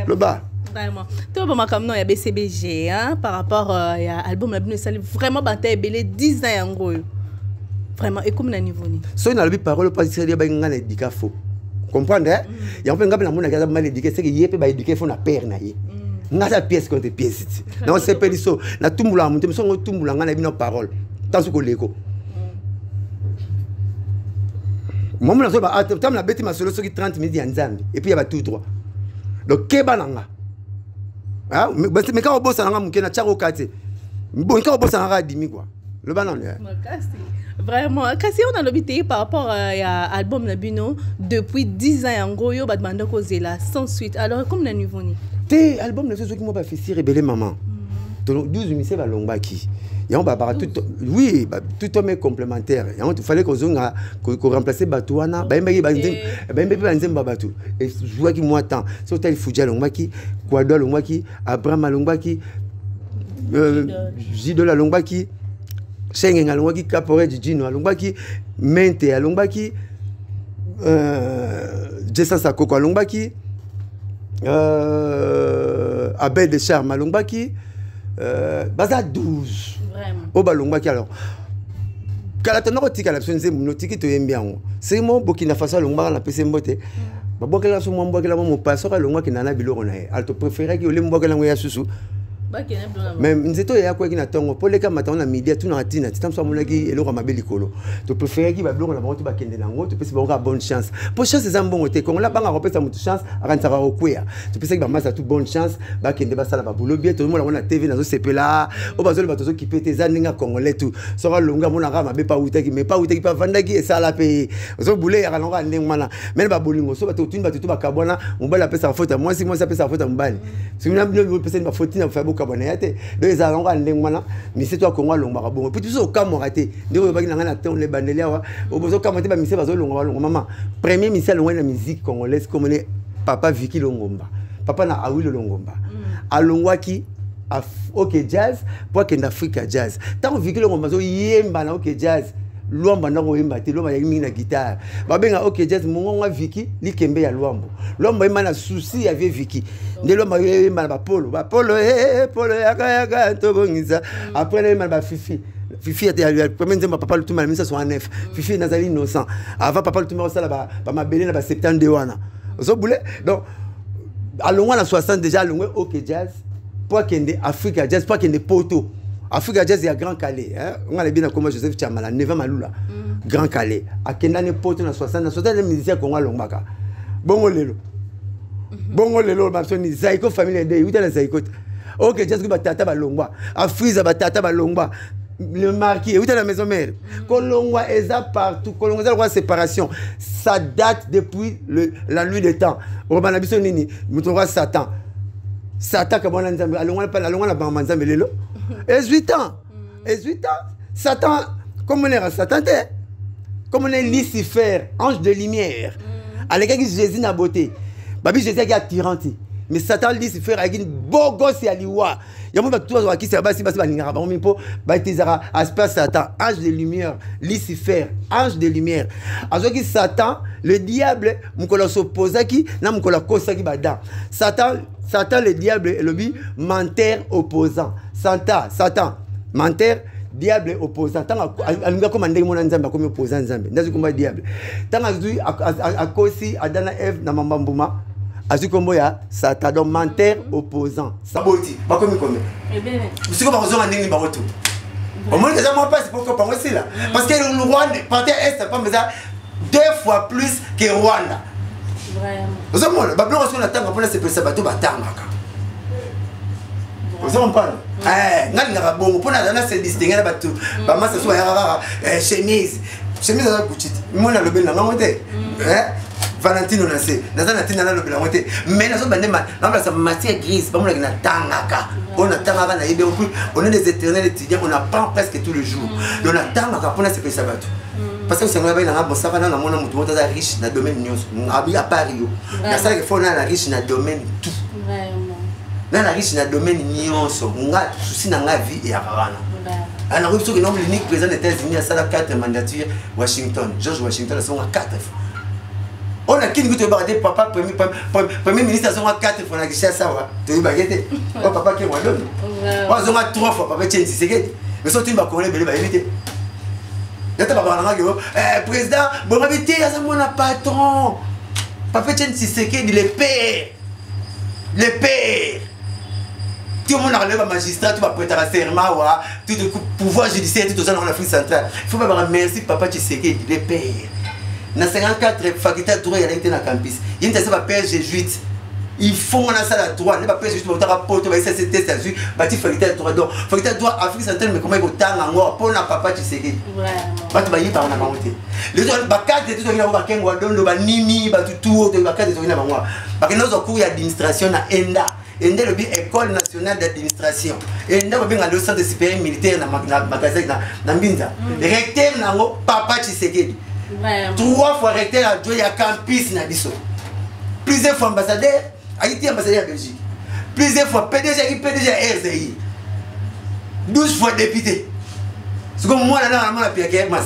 le bas vraiment tout bon comme il y a BCBG hein par rapport à album la bino vraiment bataille belé 10 ans en gros vraiment et comme na niveau ni so na le parole pas sérieux ba ngana éducation faux comprendre hein il y a un peu ngaba na mona kaza mal éduqué c'est que yé pe ba éduquer faut na père na yé ngata pièce contre pièce. Non, c'est pas ça. Na tumbula monte, mais son tumbula ngana bino parole. Tant ce koleko. Moi na so ba tam na beti masolo so ki 30 minutes ya nzambi et puis il y a tout droit. Donc keba nanga. Ah, mais quand on bosse nanga mukena chako kate. Bon quand on bosse nanga dimi quoi. Le banane. Vraiment, kasi on a l'habitude par rapport à l'album Nabino depuis 10 ans en gros yo ba demande causer là sans suite. Alors comme na niveau ni. Té album na so qui mo ba fait si révéler maman. 12 mise ba lombaki. Ya on ba tout oui, tout homme est complémentaire. Ya on fallait qu'on zonga ko remplacer Batouana, ba mbeki ba nzemba batu. Et jouer qui moi temps. So tel Foudia lombaki, Kwado lombaki, Abraham lombaki, Jido la lombaki. Schengen alongaki Caporet Djino alongaki Mente alongaki Jessa Sakoko alongaki Abel de Charme alongaki baza 12 vraiment o balongaki alors kala tonoko tika la sonze munotiki to yembiango c'est mo Burkina Faso alongaka na pese mbote babokela so mo mbokela mo paso alongaki na biloko na ye alto préféré ki ole mbokela ngo ya susu. Mais nous étions là quoi qui n'attend pour les cas matin on a midi tout dans tina tu t'en sois mon qui et le rama belikolo tu préfères qui va bloquer la montre ba kende nango tu peux se avoir bonne chance pour chance c'est un bon côté quand on la banga repère ça mon chance avant ça va au couer tu peux que ba massa toute bonne chance ba kende ba sala ba boulot bien tout le monde on a TV dans ce CP là au bazol ba tozo qui pété zaninga congolais tout sera longa mon rama be pas outé qui mais pas outé qui pas vanda qui et ça la paye so boulé ya longa ndeng mana mais ba bolingo so ba to tune ba tout ba kabona on ba la pesa en faute moi si moi ça pesa en faute en balle si on a bien pesa ba faute na faire kabonete deux alonga ndengwana mais c'est toi Congo longba bon puis tout ça au cas moraté ndeko ba ngana ton les bandelia wa obozo kamote ba mise bazo longa maman premier mise longa na musique congolaise comme les papa Vicky Longomba papa na Awilo Longomba alongwaki OK jazz pour que d'Africa jazz tant Vicky Longomba zo yemba na OK jazz Luamba na koyemba te Luamba yimi na guitare babenga OK jazz mongonga Vicky likembe ya Luambo Luamba yima na souci ya vie Vicky nde Luamba yima na polo polo yaka tobongisa après na yima na Fifi était premier nzemba papa lutuma 1969 Fifi nazali innocent avant papa lutuma ça là ba mabele na ba 70 wana so boule donc alongwa na 60 déjà alongwa OK jazz pour kende Africa jazz pour kende poto Africa Jazz est à Grand Calais. On a bien comme Joseph Chamala, Neva Malula. Grand Calais. À Kendane Poto na 60 les musiciens Congo Lombaka. Bongo lelo. Bongo lelo babsoni Zaiko famille de uta na Zaiko. OK Jazz ko batata balongwa. Afriza batata balongwa. Le marquis uta la maison mère. Kolongwa eza partout. Kolongwa za la séparation. Ça date depuis la nuit des temps. Robana biso nini mutonga Satan. Satan ka bona nzambe alongwa la bamba nzambe lelo. 18 ans. 18 ans. Satan, comme on est Satan, comme on est Lucifer, ange de lumière. À l'égal Jésus n'a beauté. Babi Jésus qui a tyrannie. Mais Satan Lucifer a une beau gosse à l'Iwa. Il y a beaucoup de choses qui se passent. Satan, ange de lumière. Lucifer, ange de lumière. Alors que Satan, le diable, il s'oppose à qui? Satan, le diable, le menteur opposant. Satan, menteur, diable opposant. Tant que comme ndenge mona nzambe comme opposant nzambe. Ndazi komba diable. Tant azui akosi adana Eve na mambambuma. Azui kombo ya Satan donc menteur opposant. Saboti, ba komi kombe. Eh bien. Usiko ba kozonga ndenge ba roto. Au moins déjà moi pas c'est pour pas aussi là. Parce que le Rwanda partait est pas mais 2 fois plus que Rwanda. Vraiment. Vous savez ba blo qu'on attend pour c'est ça bateau batangaka. Vous savez pas ngali na bongo pona dana se distinguer na bateau. Ba massa so ya chemise à Gucci. Moi na lobel na ngote. Valentino Nassé, Nazana Tina na lobela ngote. Mais nazo bandema na sa matière grise, ba mo na tangaka. On attend avant d'aller au plus. On est des éternels étudiants, on apprend presque tous les jours. On attend à pour se ça bateau. Parce que c'est un na bon ça va na mona mutu mota riche na domaine news. Abi à Paris. Na ça que faut na riche na domaine tout. Vraiment. Na riche na domaine nyonso. Nga souci na nga vie et akana. On a reçu que nombre unique président des États-Unis à ça 4 mandatures Washington. George Washington sont 4 fois. On a qui nous te barder papa premier ministre sont 4 fois na guichet ça va. Tu bagete. Oh papa qui moi donne. On sont 3 fois papa Tchensi Sekedi. Mais sont une ba connaît belé ba éviter. Yata ba ba na président bon habité ça mon patron. Papa Tchensi Sekedi le père. Le père. tout le monde a le magistrat, tout va prêter à serment, tout le pouvoir judiciaire, tout ça dans l'Afrique centrale. Il faut pas dire merci papa Tshisekedi, il est père. Dans 54 facultés de droit, il y a été dans le campus. Il y a un père jésuite. Il faut qu'on a ça la droit. Il n'y a pas père jésuite, il y a un rapport, il y a un test à suivre, il y a une faculté de droit. Donc, faculté de droit, Afrique centrale, mais comment il faut tant en or pour papa Tshisekedi. Vraiment. Il y a un monté. Les autres, il y a des gens qui ont un Nimi, il y a tout, il y a des gens qui ont un parce que nous avons cours d'administration à ENDA. ENDA est l'école nationale d'administration. ENDA est le centre supérieur militaire dans Mbinza. Le recteur est papa Tshisekedi. 3 fois recteur à Djoye à campus Nabiso. Plusieurs fois ambassadeur, Haïti ambassadeur à Belgique. Plusieurs fois PDG RZI. 12 fois député. C'est comme moi, là, on a pire que moi.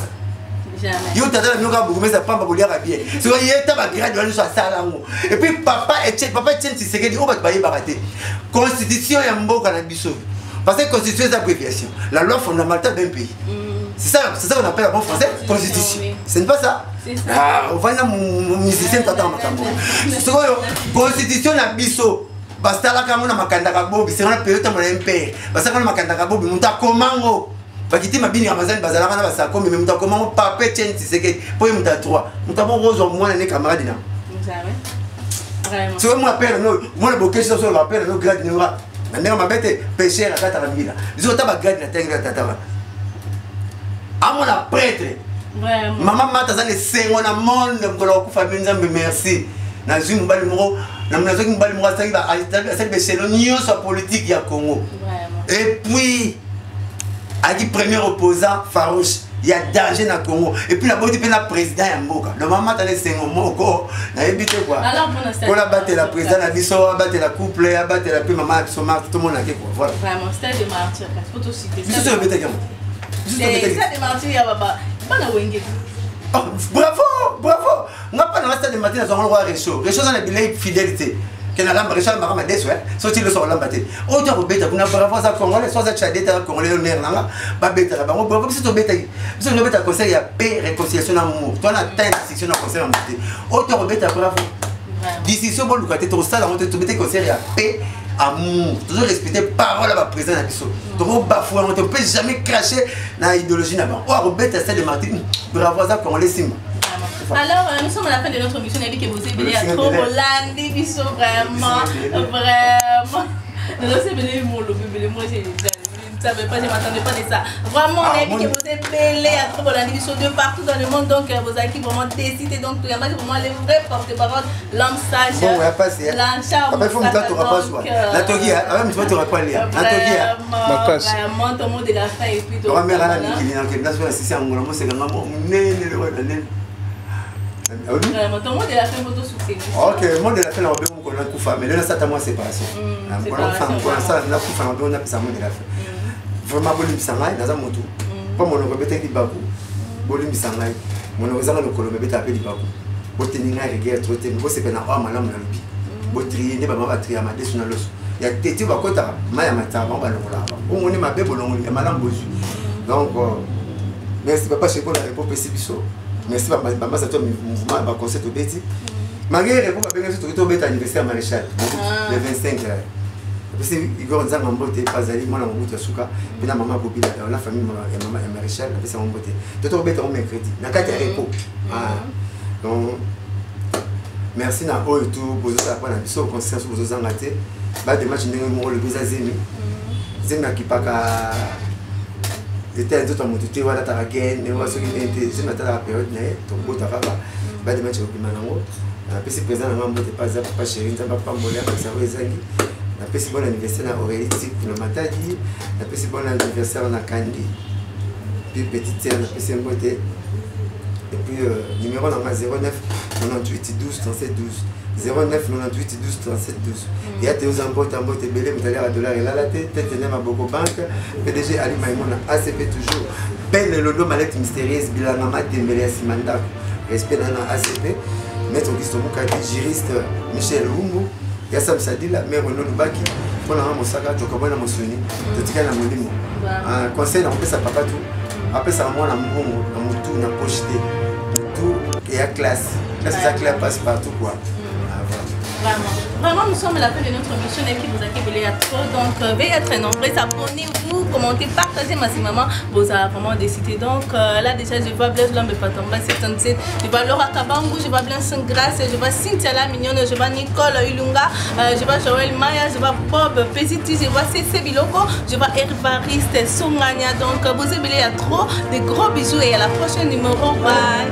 Yo tata la mioka beaucoup mais ça prend pas pour lire bien. C'est vrai il est pas grade doit nous ça là. Et puis papa Tshisekedi on va pas y barater. Constitution ya mboka na biso. Parce que constitution c'est abréviation. La loi fondamentale d'un pays. C'est ça qu'on appelle en bon français constitution. Ce n'est pas ça. C'est ça. Ah, on va na musicien tata makambo. C'est quoi constitution na biso. Basta la kamona makanda ka bobi, c'est on période mon MP. Basta kana makanda ka bobi, muta komango. Bakiti mabini Amazon bazalaka na basako mais muta komango papa Tshisekedi pour muta 3. Muta bon rose moi na camarade na. Vraiment. C'est moi appelle non, moi le bokeh sur le rappel no grade nora. Na ndenge mabete péché na kata la mila. Ils ont taba grade na tenga tata. Amona prêtre. Vraiment. Maman mata za le sengo na monde ngolo ku famille nzambe merci. Na zungu bali moko na mnazo ki bali moko ça va cette bechelo nyonso politique ya Congo. Vraiment. Et puis a dit premier opposant farouche, il y a danger dans le Congo. Et puis la bonne le président Yamboka. Le maman a laissé un mot, n'a évité quoi. Alors pour la battre la président, la biso, battre la couple, battre la plus maman, tout le monde a fait quoi. Voilà. Vraiment, stade de martyr, faut aussi citer. C'est ça le bêta gamin. C'est ça de martyr, il y a pas la wenge. Bravo. On n'a pas dans le stade de martyr, on a le roi Réchaud. Réchaud dans la billets fidélité. Que na lamba Réchaud mara ma deso sorti le so lamba te o to beta kuna bravo za congolais so za chadeta congolais le nerf nanga ba beta ba ngo bravo biso to beta biso no beta conseil ya paix réconciliation amour toi na teinte section na conseil amour o to beta bravo d'ici so bon lukaté to ça on te beta conseil ya paix amour toujours respecter parole à président na biso donc bafouer on ne peut jamais cracher na idéologie na ba o beta ça de Martin bravo za congolais simba. Alors, nous sommes à la fin de notre mission. Que vous avez venu à trop Hollande, ils sont vraiment. Nous sommes venus mon lobby, moi je ne savais pas, je ne m'attendais pas de ça. Vraiment, on a vu que vous êtes belé à trop Hollande, ils sont de partout dans le monde, donc vous avez vraiment décidé. Donc, il y a vraiment les vrais porte-parole, l'homme sage. Bon, on va passer. Après, il faut que tu rapportes. La Togi, avant, tu vas te rappeler. La Togi, vraiment, ton mot de la fin et puis ton mot de la fin. Vraiment, ton mot de la fin, votre succès. Ok, le mot de la fin, on a un coup de mais là, ça t'a moins séparation. On a un coup de vraiment, Bolim Sangai, dans un moto. Pas mon nom, peut-être Bakou. Bolim Sangai, mon nom, le colombe, peut-être appelé Bakou. Boteninga, regarde, trop de temps, c'est pas un homme à l'homme, Botrier, n'est pas ma batterie à ma destination. Il y a Tété Bakota, Maya Mata, on est ma bébé, on est malin Bosu. Donc, merci papa, je pour la réponse Sibiso. Merci papa, ça toi mouvement va conseil au Betty. Malgré répond à bien sûr au Betty anniversaire Maréchal le 25. Parce que Igor Nzanga Mbote pas allé moi la route Suka, puis la maman Bobila la famille maman Maréchal, puis ça Mbote. Tout au Betty au mercredi. Na carte repos. Donc merci na o tout bozo ça pas na biso conscience bozo zangaté. Ba de match ndenge mo le bezazemi. Zemi akipaka était un tout en moto, voilà, tu as gagné, on va se dire, c'est maintenant la période, ton beau ta papa, bah, demain tu vas plus maintenant. La PC présent, on va pas pas chérie, ça va pas mourir, ça va les amis. La PC bon anniversaire à Aurélie, le matin dit, la PC bon anniversaire à Kandi, puis petite sœur, la PC beauté, et puis numéro 09 98 12 37 12. 09 98 12 37 12. Il y a des embauches belé, vous allez à dollar et là la tête, tête à Boko Banque, PDG Ali Maïmona, ACP toujours. Ben le lodo mallette mystérieuse, Bilanama Dembélé Simanda, respect dans la ACP, Maître Augusto Moukadi, juriste Michel Oumou, Yassam Sadila, mère Renaud Lubaki, pour la Mosaka, Tokobana Mosuni, Totika Namolimo. Un conseil, on peut ça papa tout. Après ça, moi, la Moumo, la Moutou, la Pocheté, tout et à classe. Là, c'est ça que la passe partout quoi. Vraiment. Vraiment, nous sommes à la fin de notre émission et puis vous avez trop. Donc, veuillez être nombreux, abonnez-vous, commentez, partagez massivement. Vous avez vraiment décidé. Donc, là, déjà, je vois Blaise Lambe Patomba 77, je vois Laura Kabangou, je vois Blaise Grâce, je vois Cynthia La Mignonne, je vois Nicole Ilunga, je vois Joël Maya, je vois Bob Pesiti, je vois Cécé Biloko, je vois Hervariste Songania. Donc, vous avez trop. De gros bisous et à la prochaine numéro. Bye.